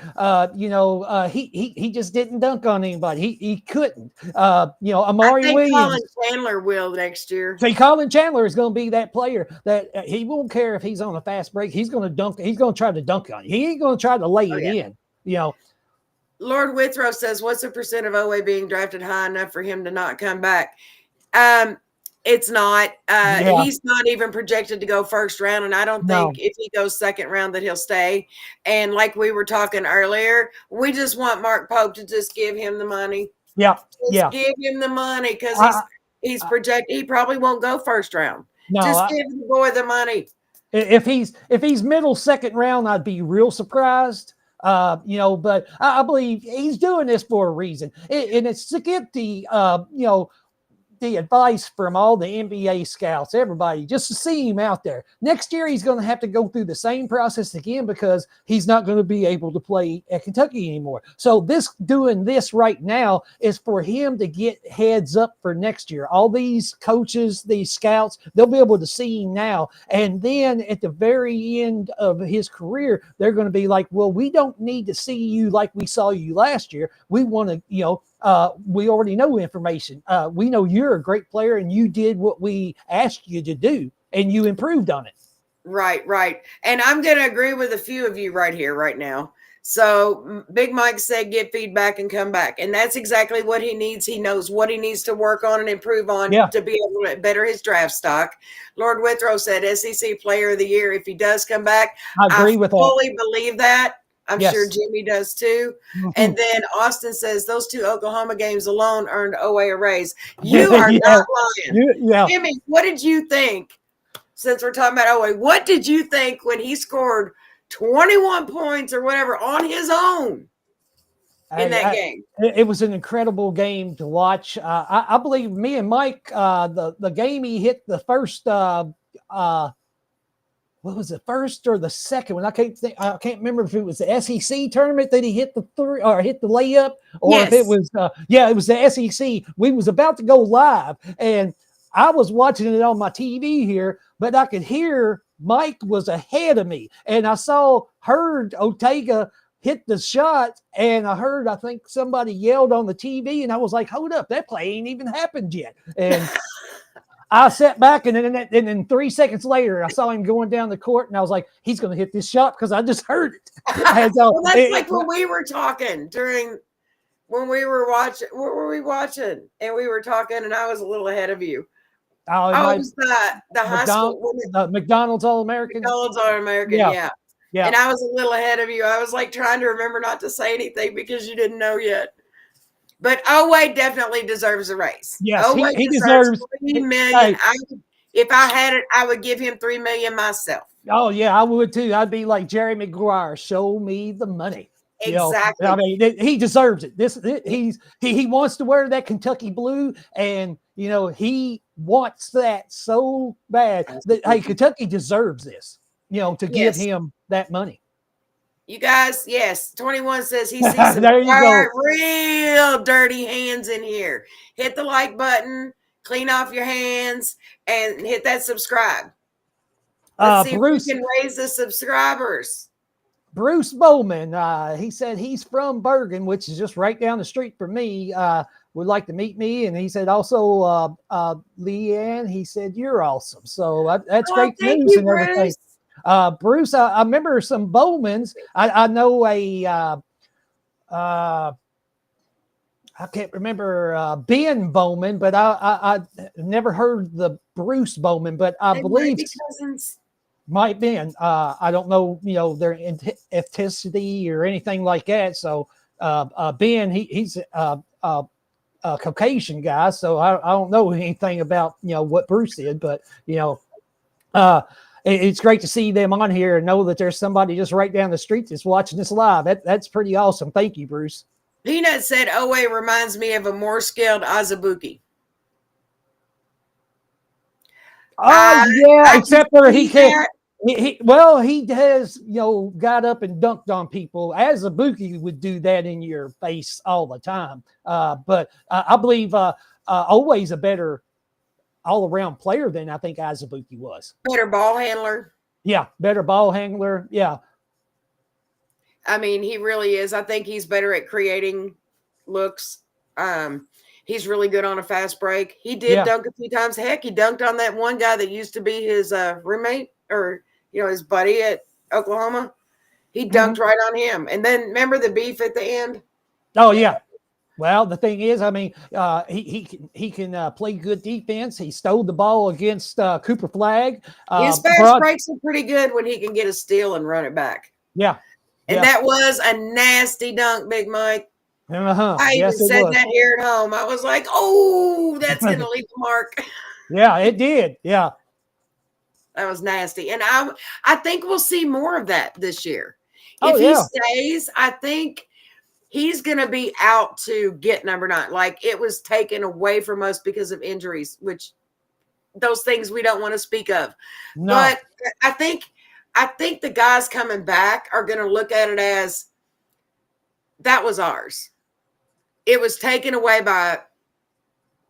he just didn't dunk on anybody. He couldn't. Amari Williams. Colin Chandler will next year. See, Colin Chandler is going to be that player that he won't care if he's on a fast break. He's going to dunk. He's going to try to dunk on you. He ain't going to try to lay it in. Lord Withrow says, "What's the percent of OA being drafted high enough for him to not come back?" It's not. Yeah. He's not even projected to go first round, and I don't think if he goes second round that he'll stay. And like we were talking earlier, we just want Mark Pope to just give him the money. Yeah. Just give him the money because he's projected. He probably won't go first round. Just give the boy the money. If he's middle second round, I'd be real surprised. But I believe he's doing this for a reason, and it's to get the the advice from all the NBA scouts, everybody, just to see him out there. Next year, he's going to have to go through the same process again because he's not going to be able to play at Kentucky anymore. So doing this right now is for him to get heads up for next year. All these coaches, these scouts, they'll be able to see him now. And then at the very end of his career, they're going to be like, well, we don't need to see you like we saw you last year. We want to, we already know information. We know you're a great player and you did what we asked you to do and you improved on it. Right. And I'm going to agree with a few of you right here, right now. So Big Mike said, get feedback and come back. And that's exactly what he needs. He knows what he needs to work on and improve on to be able to better his draft stock. Lord Withrow said SEC Player of the Year. If he does come back, I agree with that. Fully believe that. I'm sure Jimmy does too. Mm-hmm. And then Austin says those 2 Oklahoma games alone earned OA a raise. You are not lying. Jimmy, what did you think? Since we're talking about OA, what did you think when he scored 21 points or whatever on his own in that game? It was an incredible game to watch. I believe me and Mike, the game he hit the first what was it, first or the second one? I can't remember if it was the SEC tournament that he hit the three or hit the layup, or if it was it was the SEC. We was about to go live, and I was watching it on my TV here, but I could hear Mike was ahead of me, and I heard Ortega hit the shot, and I think somebody yelled on the TV, and I was like, hold up, that play ain't even happened yet. And I sat back, and then 3 seconds later, I saw him going down the court, and I was like, he's going to hit this shot because I just heard it. Well, that's like when we were talking when we were watching. What were we watching? And we were talking, and I was a little ahead of you. It was the high school. McDonald's All-American. McDonald's All-American, yeah. And I was a little ahead of you. I was like trying to remember not to say anything because you didn't know yet. But Oway definitely deserves a raise. Yes, he deserves $3 million. If I had it, I would give him $3 million myself. Oh yeah, I would too. I'd be like Jerry Maguire. Show me the money. Exactly. I mean, he deserves it. He wants to wear that Kentucky blue, and he wants that so bad that Kentucky deserves this. To give him that money. You guys, 21 says he sees some real dirty hands in here. Hit the like button, clean off your hands, and hit that subscribe. Let's see if we can raise the subscribers. Bruce Bowman, he said he's from Bergen, which is just right down the street from me. Would like to meet me. And he said also, Leigh Ann, he said, you're awesome. So that's great news and everything. Bruce, I remember some Bowmans. I know I can't remember Ben Bowman, but I never heard the Bruce Bowman, but I believe might be. I don't know, their ethnicity or anything like that. So Ben, he's a Caucasian guy, so I don't know anything about what Bruce did, but it's great to see them on here and know that there's somebody just right down the street that's watching this live. That's pretty awesome. Thank you, Bruce. Peanut said, Owe reminds me of a more skilled Azubuike. Except for he can't. He has, got up and dunked on people. Azubuike would do that in your face all the time. But I believe Owe's a better all-around player than I think Azubuike was. Better ball handler. Yeah, better ball handler. Yeah. I mean, he really is. I think he's better at creating looks. He's really good on a fast break. He did dunk a few times. Heck, he dunked on that one guy that used to be his roommate or, his buddy at Oklahoma. He dunked right on him. And then remember the beef at the end? Oh, yeah. Well, the thing is, I mean, he can play good defense. He stole the ball against Cooper Flagg. His fast breaks are pretty good when he can get a steal and run it back. Yeah. And that was a nasty dunk, Big Mike. I even said that here at home. I was like, oh, that's going to leave a mark. Yeah, it did. Yeah. That was nasty. And I think we'll see more of that this year. If he stays, I think he's going to be out to get number 9. Like, it was taken away from us because of injuries, which those things we don't want to speak of. No. But I think the guys coming back are going to look at it as that was ours. It was taken away by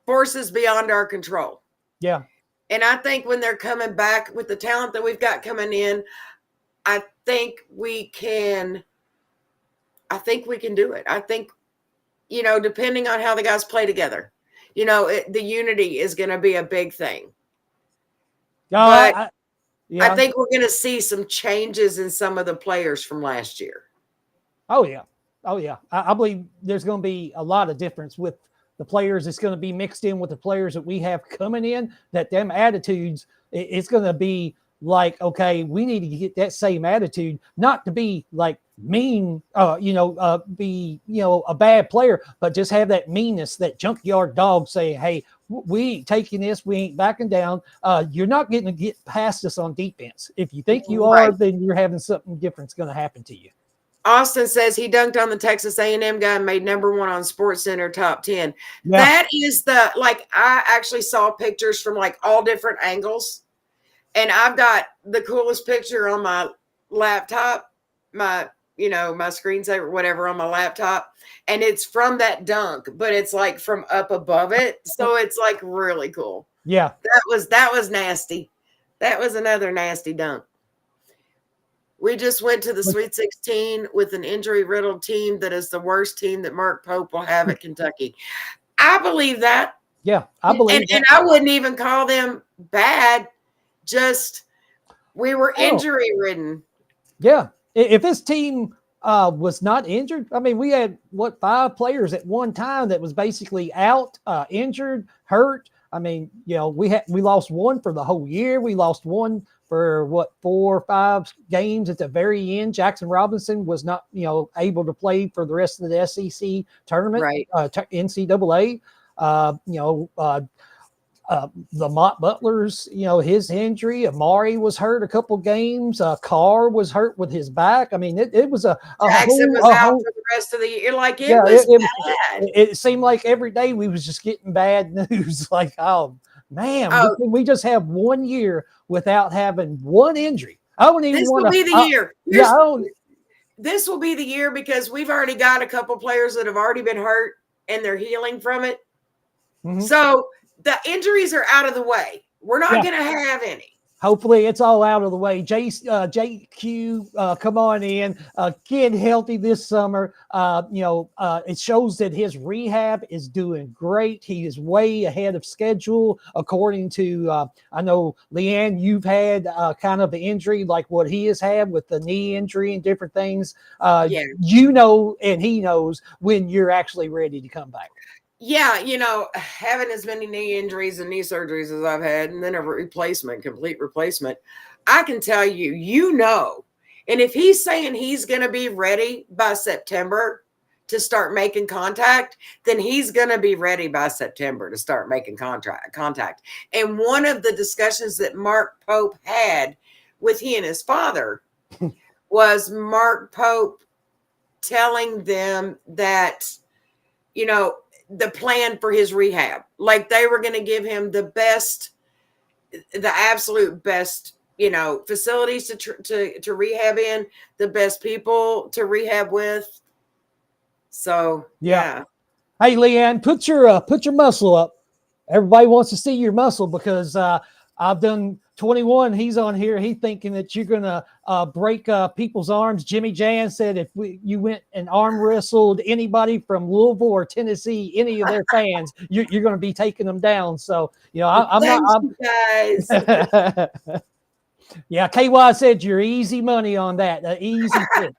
forces beyond our control. Yeah. And I think when they're coming back with the talent that we've got coming in, I think we can do it. I think, depending on how the guys play together, the unity is going to be a big thing. But I think we're going to see some changes in some of the players from last year. Oh, yeah. I believe there's going to be a lot of difference with the players. It's going to be mixed in with the players that we have coming in, that them attitudes, it's going to be like, okay, we need to get that same attitude, not to be like mean, be, a bad player, but just have that meanness, that junkyard dog saying, hey, we ain't taking this. We ain't backing down. You're not getting to get past us on defense. If you think you are, then you're having something different's going to happen to you. Austin says he dunked on the Texas A&M guy and made number 1 on SportsCenter top 10. Yeah. That is I actually saw pictures from like all different angles. And I've got the coolest picture on my laptop, my screensaver, whatever, on my laptop. And it's from that dunk, but it's like from up above it. So it's like really cool. Yeah. That was nasty. That was another nasty dunk. We just went to the Sweet 16 with an injury-riddled team that is the worst team that Mark Pope will have at Kentucky. I believe that. Yeah, I believe that. And I wouldn't even call them bad. Just we were injury-ridden. Yeah. If this team was not injured, I mean, we had, 5 players at one time that was basically out, injured, hurt. I mean, we lost one for the whole year. We lost one for 4 or 5 games at the very end. Jackson Robinson was not, able to play for the rest of the SEC tournament, right? NCAA. Lamont Butler's, his injury. Amari was hurt a couple games. Carr was hurt with his back. I mean, it was Jackson was out for the rest of the year. Like it was bad. It seemed like every day we was just getting bad news. Like, oh man, we just have 1 year without having one injury. I don't even want to. This will be the year. This will be the year because we've already got a couple players that have already been hurt and they're healing from it. Mm-hmm. So the injuries are out of the way. We're not going to have any. Hopefully it's all out of the way. JQ, come on in. Get healthy this summer. It shows that his rehab is doing great. He is way ahead of schedule, according to, I know, Leigh Ann, you've had kind of the injury like what he has had with the knee injury and different things. And he knows when you're actually ready to come back. Yeah, having as many knee injuries and knee surgeries as I've had, and then a complete replacement, I can tell you, and if he's saying he's going to be ready by September to start making contact, then he's going to be ready by September to start making contact. And one of the discussions that Mark Pope had with he and his father was Mark Pope telling them that, the plan for his rehab, like they were going to give him the absolute best, facilities to rehab in, the best people to rehab with. So, yeah. Hey, Leigh Ann, put your muscle up. Everybody wants to see your muscle because I've done 21. He's on here. He's thinking that you're going to break people's arms. Jimmy Jan said if you went and arm wrestled anybody from Louisville or Tennessee, any of their fans, you're going to be taking them down. So, I'm not. Guys. Yeah, KY said you're easy money on that. Easy fit.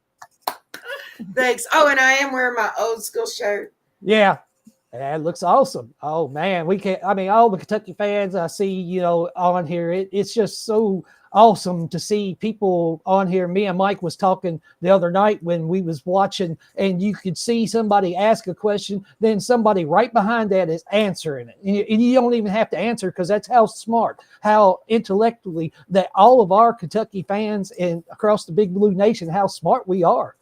Thanks. Oh, and I am wearing my old school shirt. Yeah. That looks awesome. Oh man, we can't. I mean, all the Kentucky fans I see, on here, it's just so awesome to see people on here. Me and Mike was talking the other night when we was watching, and you could see somebody ask a question, then somebody right behind that is answering it, and you don't even have to answer because that's how smart, how intellectually that all of our Kentucky fans and across the Big Blue Nation, how smart we are.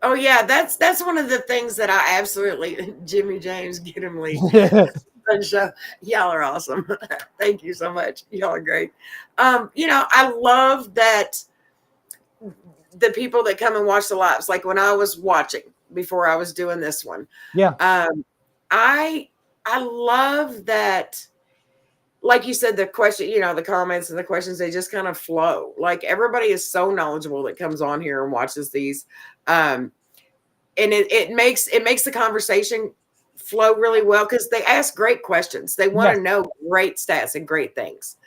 Oh yeah, that's one of the things that I absolutely Jimmy James, get him Lee. Show. Y'all are awesome. Thank you so much. Y'all are great. I love that the people that come and watch the lives, like when I was watching before I was doing this one. Yeah. I love that, like you said, the question, the comments and the questions, they just kind of flow. Like everybody is so knowledgeable that comes on here and watches these. And it makes the conversation flow really well because they ask great questions. They want to know great stats and great things.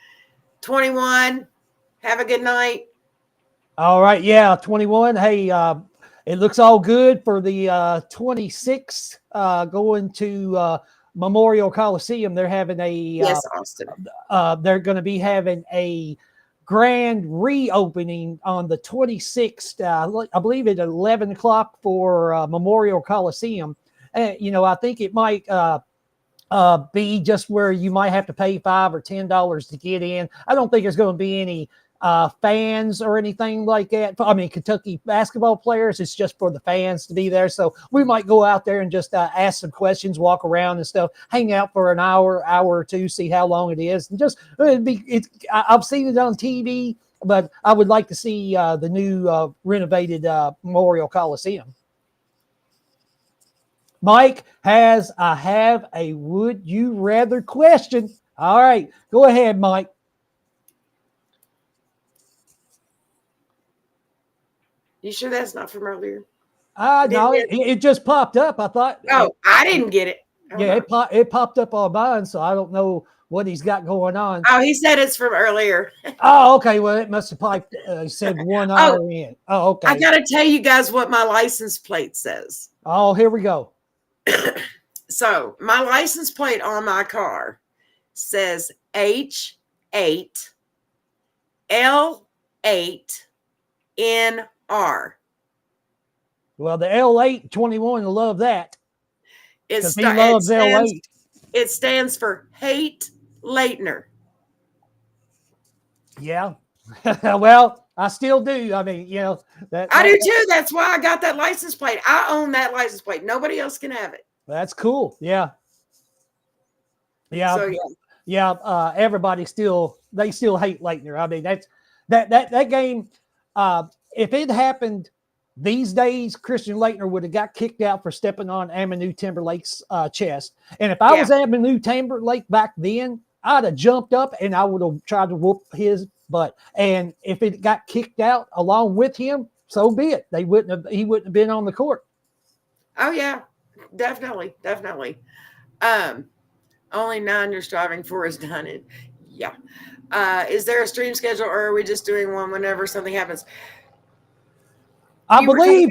21, have a good night. All right. Yeah. 21. Hey, it looks all good for the 26th going to Memorial Coliseum. They're having yes, Austin. They're going to be having a grand reopening on the 26th, I believe at 11 o'clock for Memorial Coliseum. I think it might be just where you might have to pay $5 or $10 to get in. I don't think there's going to be any fans or anything like that. I mean, Kentucky basketball players, it's just for the fans to be there. So we might go out there and just ask some questions, walk around and stuff, hang out for an hour or two, see how long it is. And just, I've seen it on TV, but I would like to see the new renovated Memorial Coliseum. Mike I have a would you rather question. All right, go ahead, Mike. You sure that's not from earlier? No, it just popped up. I thought. Oh, I didn't get it. It popped up on mine, so I don't know what he's got going on. Oh, he said it's from earlier. Oh, okay. Well, it must have said 1 hour in. Oh, okay. I got to tell you guys what my license plate says. Oh, here we go. So my license plate on my car says H8 L8 NR. Well, the L8 21 will love that. He loves L8. It stands for Hate Leitner. Yeah. Well, I still do. I mean, I do too. That's why I got that license plate. I own that license plate. Nobody else can have it. That's cool. Yeah. Yeah. So, yeah. Everybody still hate Leitner. I mean, that game. If it happened these days, Christian Leitner would have got kicked out for stepping on Amanu Timberlake's chest. And if I was Amanu Timberlake back then, I'd have jumped up and I would have tried to whoop his butt. And if it got kicked out along with him, so be it. He wouldn't have been on the court. Oh yeah, definitely. Only 9 you're striving for is done. It. Yeah. Is there a stream schedule, or are we just doing one whenever something happens? I believe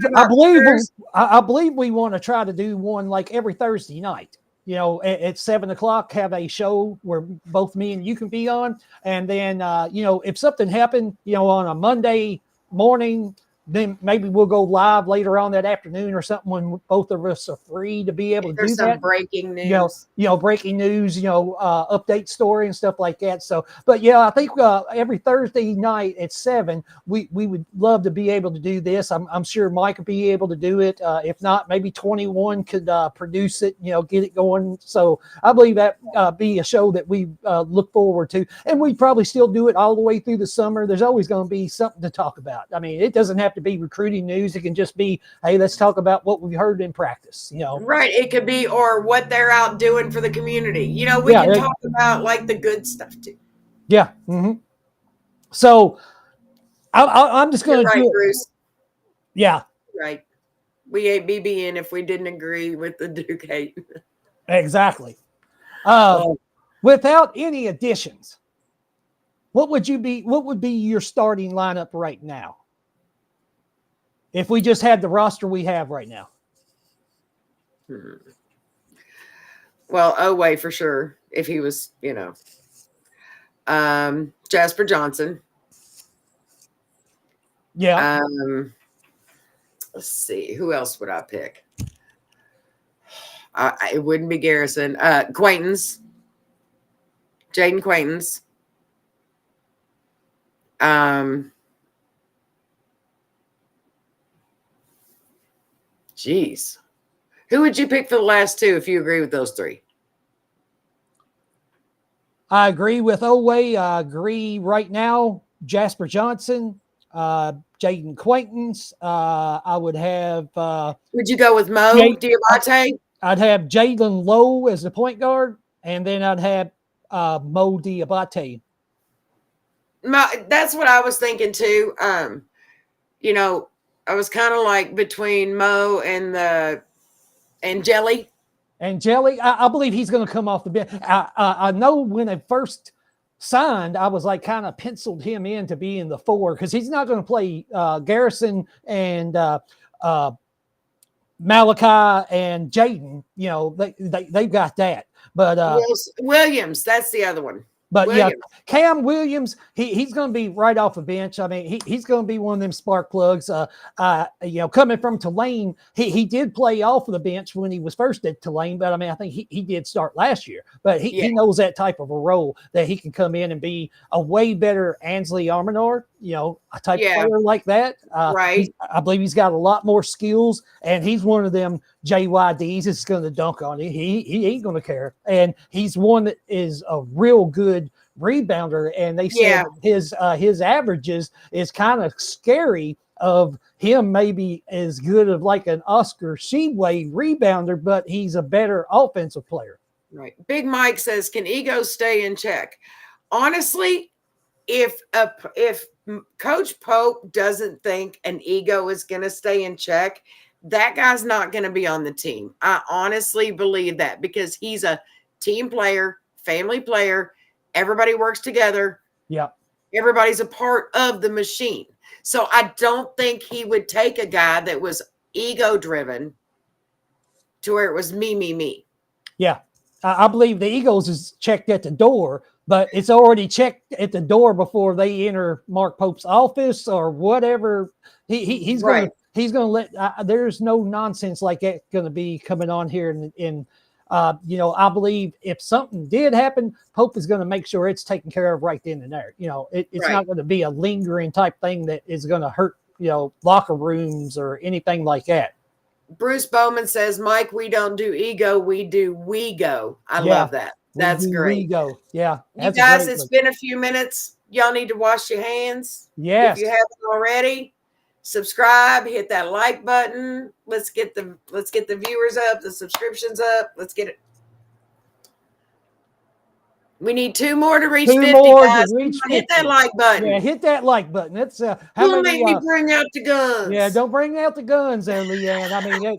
we want to try to do one like every Thursday night. At 7 o'clock, have a show where both me and you can be on. And then, if something happened, on a Monday morning, then maybe we'll go live later on that afternoon or something when both of us are free to be able to do that. Breaking news. Breaking news, update story and stuff like that. So, but yeah, I think every Thursday night at 7, we would love to be able to do this. I'm sure Mike would be able to do it. If not, maybe 21 could produce it, get it going. So I believe that be a show that we look forward to. And we probably still do it all the way through the summer. There's always going to be something to talk about. I mean, it doesn't have to be recruiting news. It can just be, hey, let's talk about what we've heard in practice. Right. It could be, or what they're out doing for the community. We can talk about like the good stuff too. Yeah. Mm-hmm. So I'm just going to do it. Bruce. Yeah. Right. We ain't BBing if we didn't agree with the Duke hate. Exactly. Without any additions, what would be your starting lineup right now? If we just had the roster we have right now. Well, Oway for sure. If he was, Jasper Johnson. Yeah. Let's see. Who else would I pick? It wouldn't be Garrison. Quaintance. Jaden Quaintance. Geez. Who would you pick for the last two if you agree with those three? I agree with Oway. I agree right now. Jasper Johnson, Jaden Quaintance. I would have. Would you go with Mo Diabate? I'd have Jalen Lowe as the point guard, and then I'd have Mo Diabate. That's what I was thinking too. I was kind of like between Mo and Jelly. And Jelly, I believe he's going to come off the bench. I know when they first signed, I was like kind of penciled him in to be in the 4 because he's not going to play Garrison and Malachi and Jaden. They've got that. But Williams, that's the other one. But Williams. Yeah, Cam Williams, he's going to be right off the bench. I mean, he's going to be one of them spark plugs. Coming from Tulane, he did play off of the bench when he was first at Tulane, but I mean, I think he did start last year. But he knows that type of a role that he can come in and be a way better Ansley Arminor, a type of player like that. Right. I believe he's got a lot more skills, and he's one of them JYDs that's going to dunk on it. He ain't going to care. And he's one that is a real good rebounder. And they said his averages is kind of scary of him maybe as good of like an Oscar Sheway rebounder, but he's a better offensive player. Right. Big Mike says, can ego stay in check? Honestly, if Coach Pope doesn't think an ego is going to stay in check, that guy's not going to be on the team. I honestly believe that because he's a team player, family player. Everybody works together. Yeah. Everybody's a part of the machine. So I don't think he would take a guy that was ego driven to where it was me. Yeah. I believe the Eagles is checked at the door, but it's already checked at the door before they enter Mark Pope's office or whatever. He's going to let, there's no nonsense like that going to be coming on here. I believe if something did happen, Pope is going to make sure it's taken care of right then and there. It's not going to be a lingering type thing that is going to hurt, locker rooms or anything like that. Bruce Bowman says, Mike, we don't do ego, we do we go. I love that. That's great. We go. Yeah. You guys, it's been a few minutes. Y'all need to wash your hands. Yes. If you haven't already, subscribe, hit that like button. Let's get the viewers up, the subscriptions up. Let's get it. We need 2 more to reach 50, guys. Hit that like button. Yeah, hit that like button. That's don't make me bring out the guns. Yeah, don't bring out the guns there, Leigh Ann. I mean,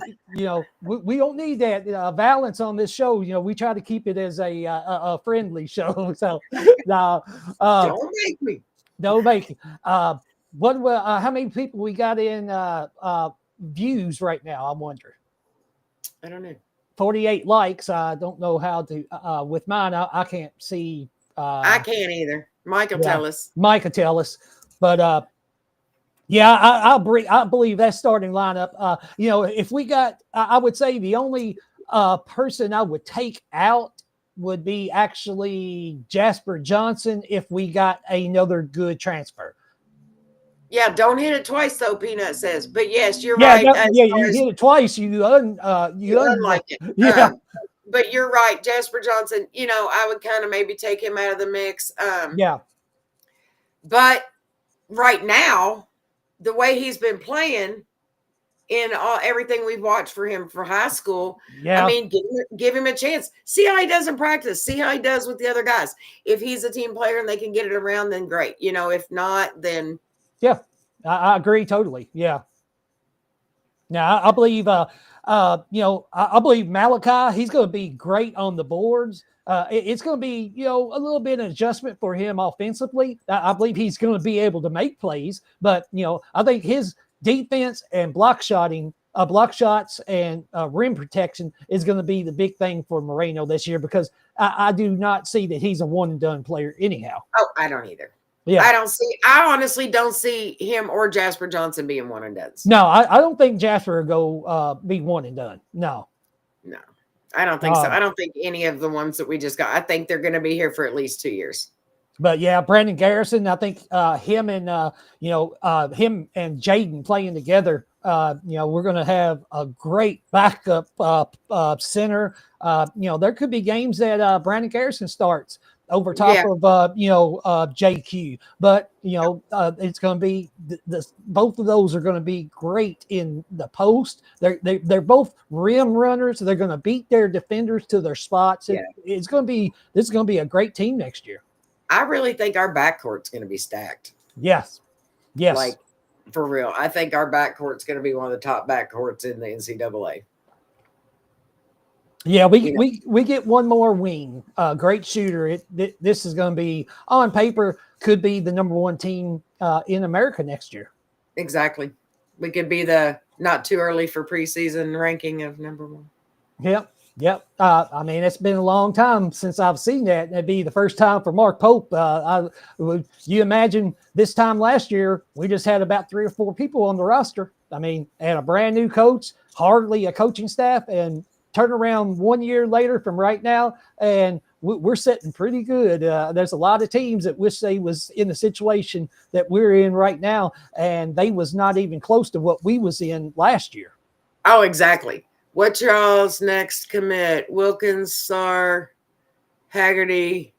we don't need that violence on this show. We try to keep it as a friendly show. So, don't make me. Don't make me. How many people we got in views right now? I'm wondering. I don't know. 48 likes. I don't know how to with mine. I can't see. I can't either. Mike will tell us. Mike will tell us. But I believe that starting lineup. If we got, I would say the only person I would take out would be actually Jasper Johnson if we got another good transfer. Yeah, don't hit it twice though, Peanut says. But yes, you're right. You hit it twice. You unlike it. Yeah. But you're right, Jasper Johnson. I would kind of maybe take him out of the mix. But right now, the way he's been playing in everything we've watched for him for high school, I mean, give him a chance. See how he does in practice. See how he does with the other guys. If he's a team player and they can get it around, then great. If not, then. Yeah, I agree totally. Yeah. Now I believe, I believe Malachi, he's going to be great on the boards. It's going to be, a little bit of adjustment for him offensively. I believe he's going to be able to make plays, but I think his defense and block shotting block shots and rim protection is going to be the big thing for Moreno this year, because I do not see that he's a one and done player anyhow. Oh, I don't either. Yeah. I honestly don't see him or Jasper Johnson being one and done. No, I don't think Jasper will go be one and done. No, I don't think so. I don't think any of the ones that we just got. I think they're going to be here for at least 2 years. But yeah, Brandon Garrison, I think him and him and Jaden playing together, we're going to have a great backup center. There could be games that Brandon Garrison starts over top of JQ, but it's going to be both of those are going to be great in the post. They're both rim runners. They're going to beat their defenders to their spots. Yeah. This is going to be a great team next year. I really think our backcourt's going to be stacked. Yes. Like, for real. I think our backcourt's going to be one of the top backcourts in the NCAA. Yeah, we get one more wing. Great shooter. This is going to be, on paper, could be the number one team in America next year. Exactly. We could be the not too early for preseason ranking of number one. Yep. I mean, it's been a long time since I've seen that. It'd be the first time for Mark Pope. You imagine this time last year, we just had about 3 or 4 people on the roster. I mean, and a brand new coach, hardly a coaching staff, and turn around 1 year later from right now, and we're sitting pretty good. There's a lot of teams that wish they was in the situation that we're in right now, and they was not even close to what we was in last year. Oh, exactly. What's y'all's next commit? Wilkins, Sarr, Haggerty,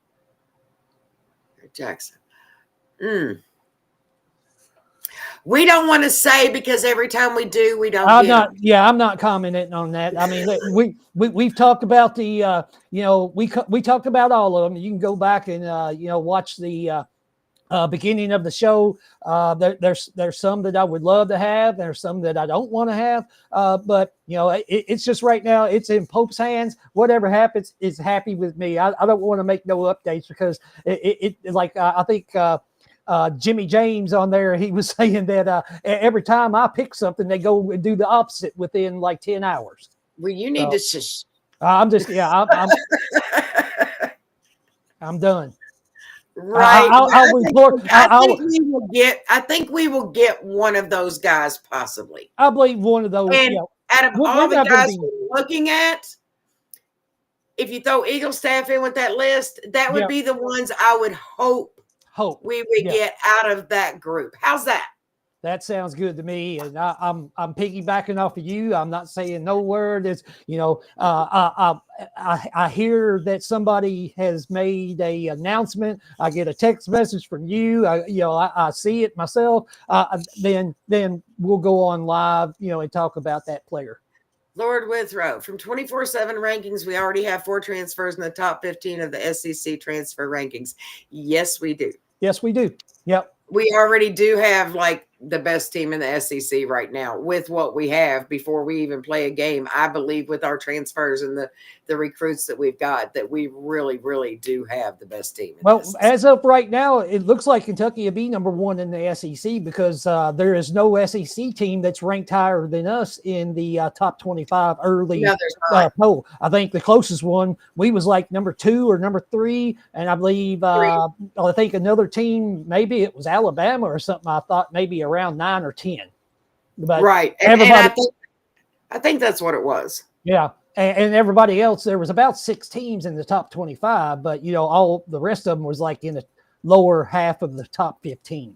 Jackson. We don't want to say, because every time we do, we don't. I'm not commenting on that. I mean, we've talked about the we talked about all of them. You can go back and watch the beginning of the show. There's some that I would love to have. There's some that I don't want to have. But it's just right now, it's in Pope's hands. Whatever happens is happy with me. I don't want to make no updates, because I think Jimmy James on there, he was saying that every time I pick something, they go and do the opposite within like 10 hours. Well, you need to shush. I'm done. Right. I'll report. I think we will get one of those guys, possibly. I believe one of those. And out of all the guys we're looking at, if you throw Eagle Staff in with that list, that would be the ones I would hope we would get out of that group. How's that? That sounds good to me, and I'm piggybacking off of you. I'm not saying no word. It's I hear that somebody has made a announcement. I get a text message from you. I see it myself. Then we'll go on live, and talk about that player. Lord Withrow, from 24/7 rankings, we already have 4 transfers in the top 15 of the SEC transfer rankings. Yes, we do. Yes, we do. Yep. We already do have like the best team in the SEC right now with what we have before we even play a game. I believe with our transfers and the recruits that we've got, that we really, really do have the best team. Well, as of right now, it looks like Kentucky will be number 1 in the SEC, because there is no SEC team that's ranked higher than us in the top 25 early poll. I think the closest one, we was like number 2 or number 3. And I believe, I think another team, maybe it was Alabama or something, I thought maybe around 9 or 10. But right. And I think that's what it was. Yeah. And everybody else, there was about 6 teams in the top 25, but all the rest of them was like in the lower half of the top 15.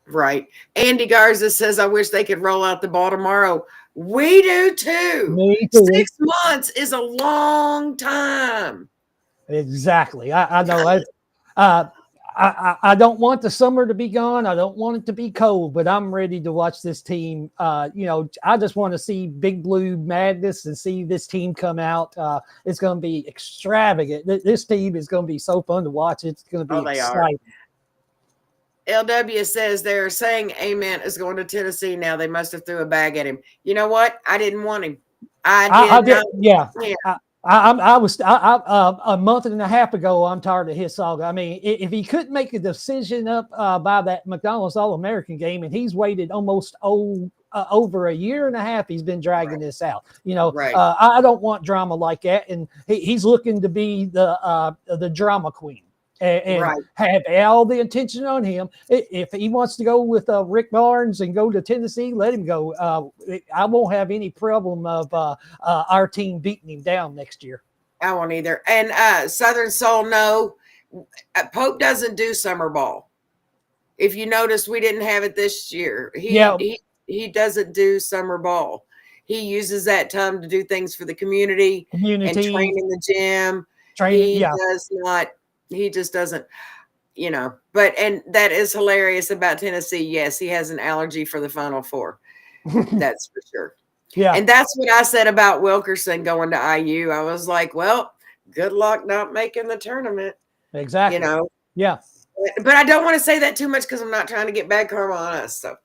Right. Andy Garza says, I wish they could roll out the ball tomorrow. We do too. Me too. 6 months is a long time. Exactly. I know. I don't want the summer to be gone. I don't want it to be cold, but I'm ready to watch this team. I just want to see Big Blue madness and see this team come out. It's going to be extravagant. This team is going to be so fun to watch. It's going to be exciting. LW says they're saying Amen is going to Tennessee now. They must have threw a bag at him. You know what? I didn't want him. I did. Yeah. I was a month and a half ago. I'm tired of his saga. I mean, if he couldn't make a decision up by that McDonald's All-American game, and he's waited almost over a year and a half, he's been dragging this out. Right. I don't want drama like that. And he's looking to be the drama queen. And Right. have all the attention on him. If he wants to go with Rick Barnes and go to Tennessee, let him go. I won't have any problem of our team beating him down next year. I won't either. And Southern Soul, no, Pope doesn't do summer ball. If you notice, we didn't have it this year. He doesn't do summer ball. He uses that time to do things for the community and train in the gym. Does not. He just doesn't, but, and that is hilarious about Tennessee. Yes, he has an allergy for the Final Four. That's for sure. Yeah. And that's what I said about Wilkerson going to IU. I was like, well, good luck not making the tournament. Exactly. Yeah. But I don't want to say that too much because I'm not trying to get bad karma on us. So.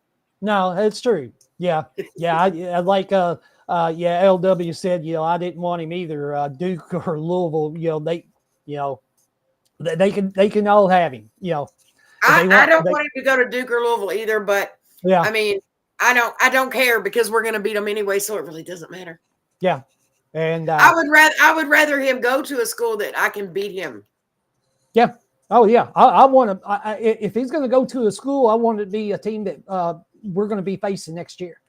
No, it's true. Yeah. Yeah. I like, LW said, I didn't want him either. Duke or Louisville, they can all have him, I don't want him to go to Duke or Louisville either, but yeah, I mean, I don't care because we're going to beat them anyway, so it really doesn't matter. Yeah, and I would rather him go to a school that I can beat him. Yeah. Oh yeah, I want him. If he's going to go to a school, I want it to be a team that we're going to be facing next year.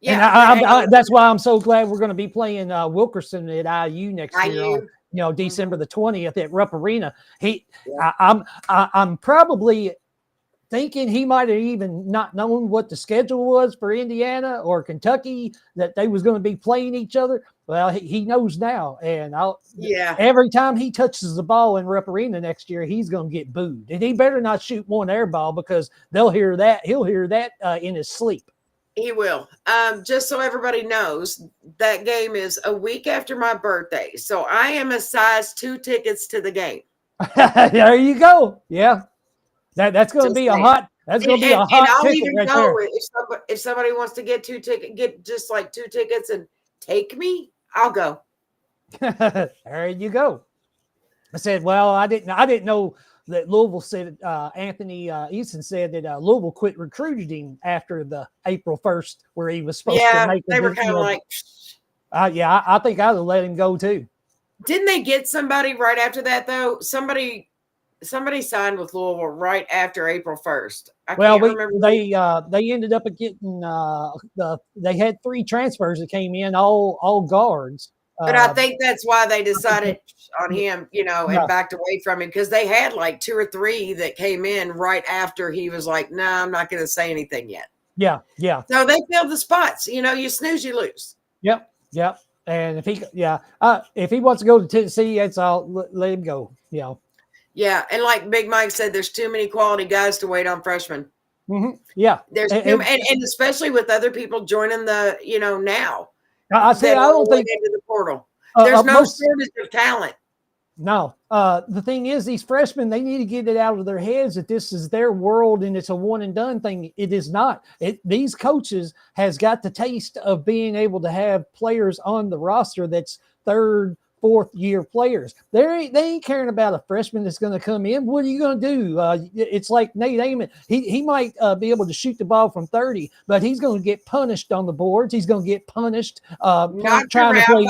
Yeah, and that's why I'm so glad we're going to be playing Wilkerson at IU next year. December the 20th at Rupp Arena. I'm probably thinking he might have even not known what the schedule was for Indiana or Kentucky, that they was going to be playing each other. Well, he knows now. And every time he touches the ball in Rupp Arena next year, he's going to get booed. And he better not shoot one air ball because he'll hear that in his sleep. He will. Just so everybody knows, that game is a week after my birthday. So I am a size 2 tickets to the game. There you go. Yeah. That's going to be a hot ticket right there. If somebody wants to get get just like 2 tickets and take me, I'll go. There you go. I said, well, I didn't know that Louisville said, Anthony Easton said that Louisville quit recruiting him after the April 1st, where he was supposed to make. They were kind of like, I think I'd have let him go too. Didn't they get somebody right after that though? Somebody signed with Louisville right after April 1st. They ended up getting they had 3 transfers that came in, all guards. But I think that's why they decided on him, and backed away from him, because they had like 2 or 3 that came in right after he was like, "No, I'm not going to say anything yet." Yeah, yeah. So they filled the spots. You snooze, you lose. Yep, yep. And if he wants to go to Tennessee, that's all. Let him go. Yeah, and like Big Mike said, there's too many quality guys to wait on freshmen. Mm-hmm. Yeah, there's and especially with other people joining the now. I don't think into the portal. There's no shortage of talent. No, the thing is, these freshmen, they need to get it out of their heads that this is their world and it's a one and done thing. It is not. These coaches has got the taste of being able to have players on the roster that's 3rd, 4th year players. They ain't caring about a freshman that's going to come in. What are you going to do? It's like Nate Amon. He might be able to shoot the ball from 30, but he's going to get punished on the boards. He's going to get punished trying to play.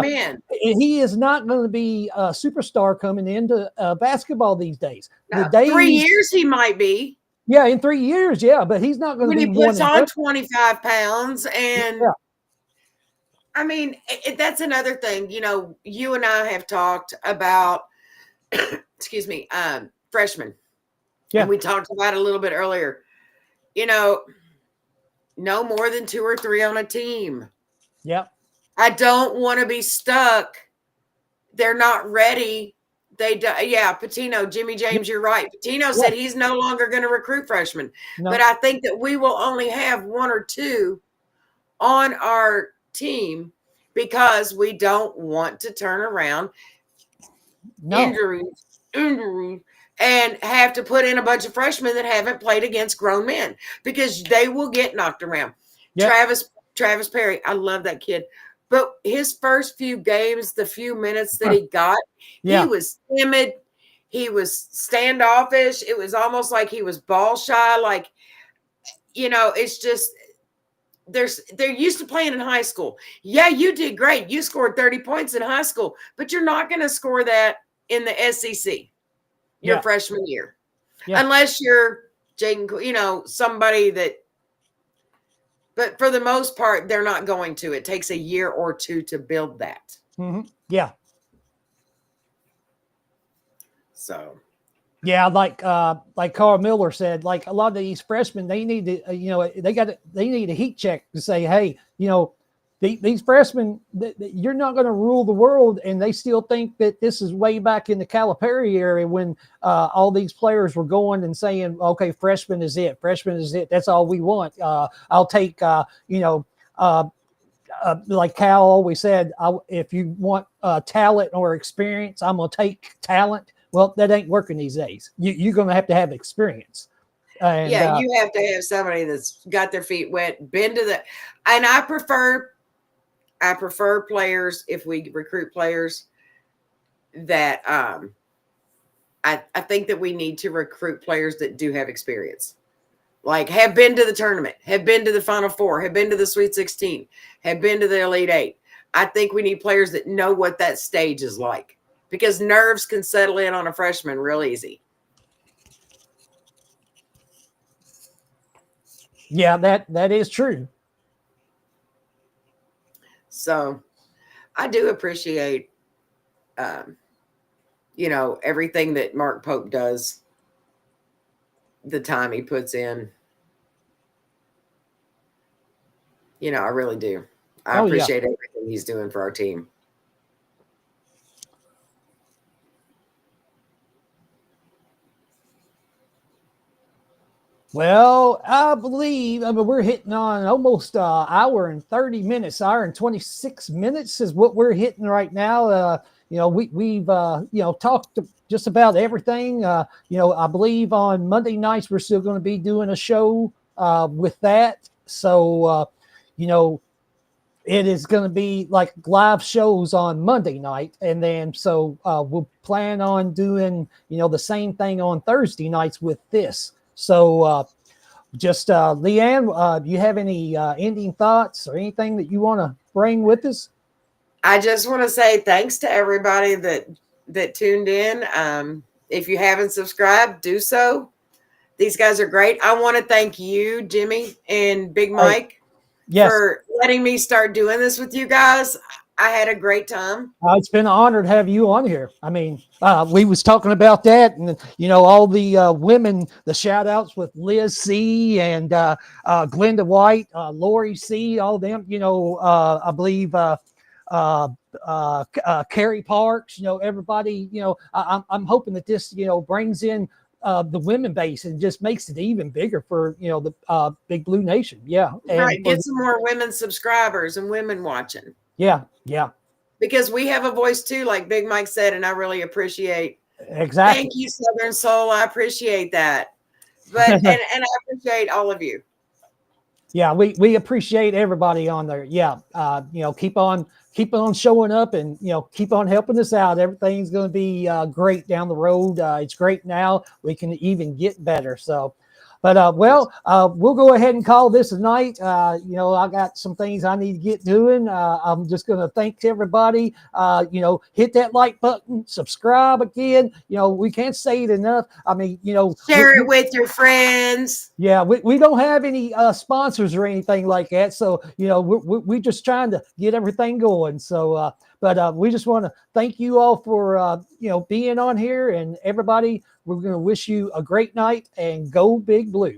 Men. He is not going to be a superstar coming into basketball these days. No, 3 years he might be. Yeah, in 3 years, but he's not going to be. When he puts on 25 pounds and. Yeah. I mean, that's another thing. You and I have talked about, freshmen. Yeah. And we talked about it a little bit earlier. No more than 2 or 3 on a team. Yep. I don't want to be stuck. They're not ready. Patino, Jimmy James, you're right. Patino said he's no longer going to recruit freshmen. No. But I think that we will only have 1 or 2 on our team because we don't want to turn around injuries and have to put in a bunch of freshmen that haven't played against grown men, because they will get knocked around. Yep. Travis Perry, I love that kid, but his first few games, the few minutes that he got, he was timid, he was standoffish, it was almost like he was ball shy, it's just they're used to playing in high school. Yeah, you did great. You scored 30 points in high school, but you're not going to score that in the SEC your freshman year. Yeah. Unless you're Jaden, somebody that, but for the most part, they're not going to. It takes a year or two to build that. Mm-hmm. Yeah. So. Yeah, like Carl Miller said, like a lot of these freshmen, they need to, they need a heat check to say, hey, these freshmen, you're not going to rule the world, and they still think that this is way back in the Calipari area when all these players were going and saying, okay, freshman is it, that's all we want. I'll take, like Cal always said, if you want talent or experience, I'm going to take talent. Well, that ain't working these days. You're going to have experience. And, you have to have somebody that's got their feet wet, been to the, and I prefer players, if we recruit players, that I think that we need to recruit players that do have experience. Like have been to the tournament, have been to the Final Four, have been to the Sweet 16, have been to the Elite Eight. I think we need players that know what that stage is like, because nerves can settle in on a freshman real easy. Yeah, that is true. So I do appreciate, everything that Mark Pope does, the time he puts in. I really do. I appreciate everything he's doing for our team. Well, I believe, we're hitting on almost hour and 30 minutes, hour and 26 minutes is what we're hitting right now. We've talked just about everything. I believe on Monday nights, we're still going to be doing a show with that. So, it is going to be like live shows on Monday night. And then, so we'll plan on doing, the same thing on Thursday nights with this. So Leigh Ann, do you have any ending thoughts or anything that you want to bring with us? I just want to say thanks to everybody that tuned in. If you haven't subscribed, do so. These guys are great. I want to thank you, Jimmy and Big Mike, for letting me start doing this with you guys. I had a great time. It's been an honor to have you on here. I mean, we was talking about that, and all the women, the shout outs with Liz C and Glenda White, Lori C, all them. I believe Carrie Parks. Everybody. I'm hoping that this brings in the women base and just makes it even bigger for the Big Blue Nation. Yeah, and right. Get some more women subscribers and women watching. Yeah. Because we have a voice too, like Big Mike said, and I really appreciate. Exactly. Thank you, Southern Soul. I appreciate that. But and I appreciate all of you. Yeah, we appreciate everybody on there. Yeah, keep on showing up and keep on helping us out. Everything's going to be great down the road. It's great now. We can even get better. So. But we'll go ahead and call this a night. I got some things I need to get doing. I'm just going to thank everybody. Hit that like button, subscribe again. We can't say it enough. I mean, share it with your friends. Yeah, we don't have any sponsors or anything like that. So, we're just trying to get everything going. So, but we just want to thank you all for, being on here, and everybody. We're going to wish you a great night and go Big Blue.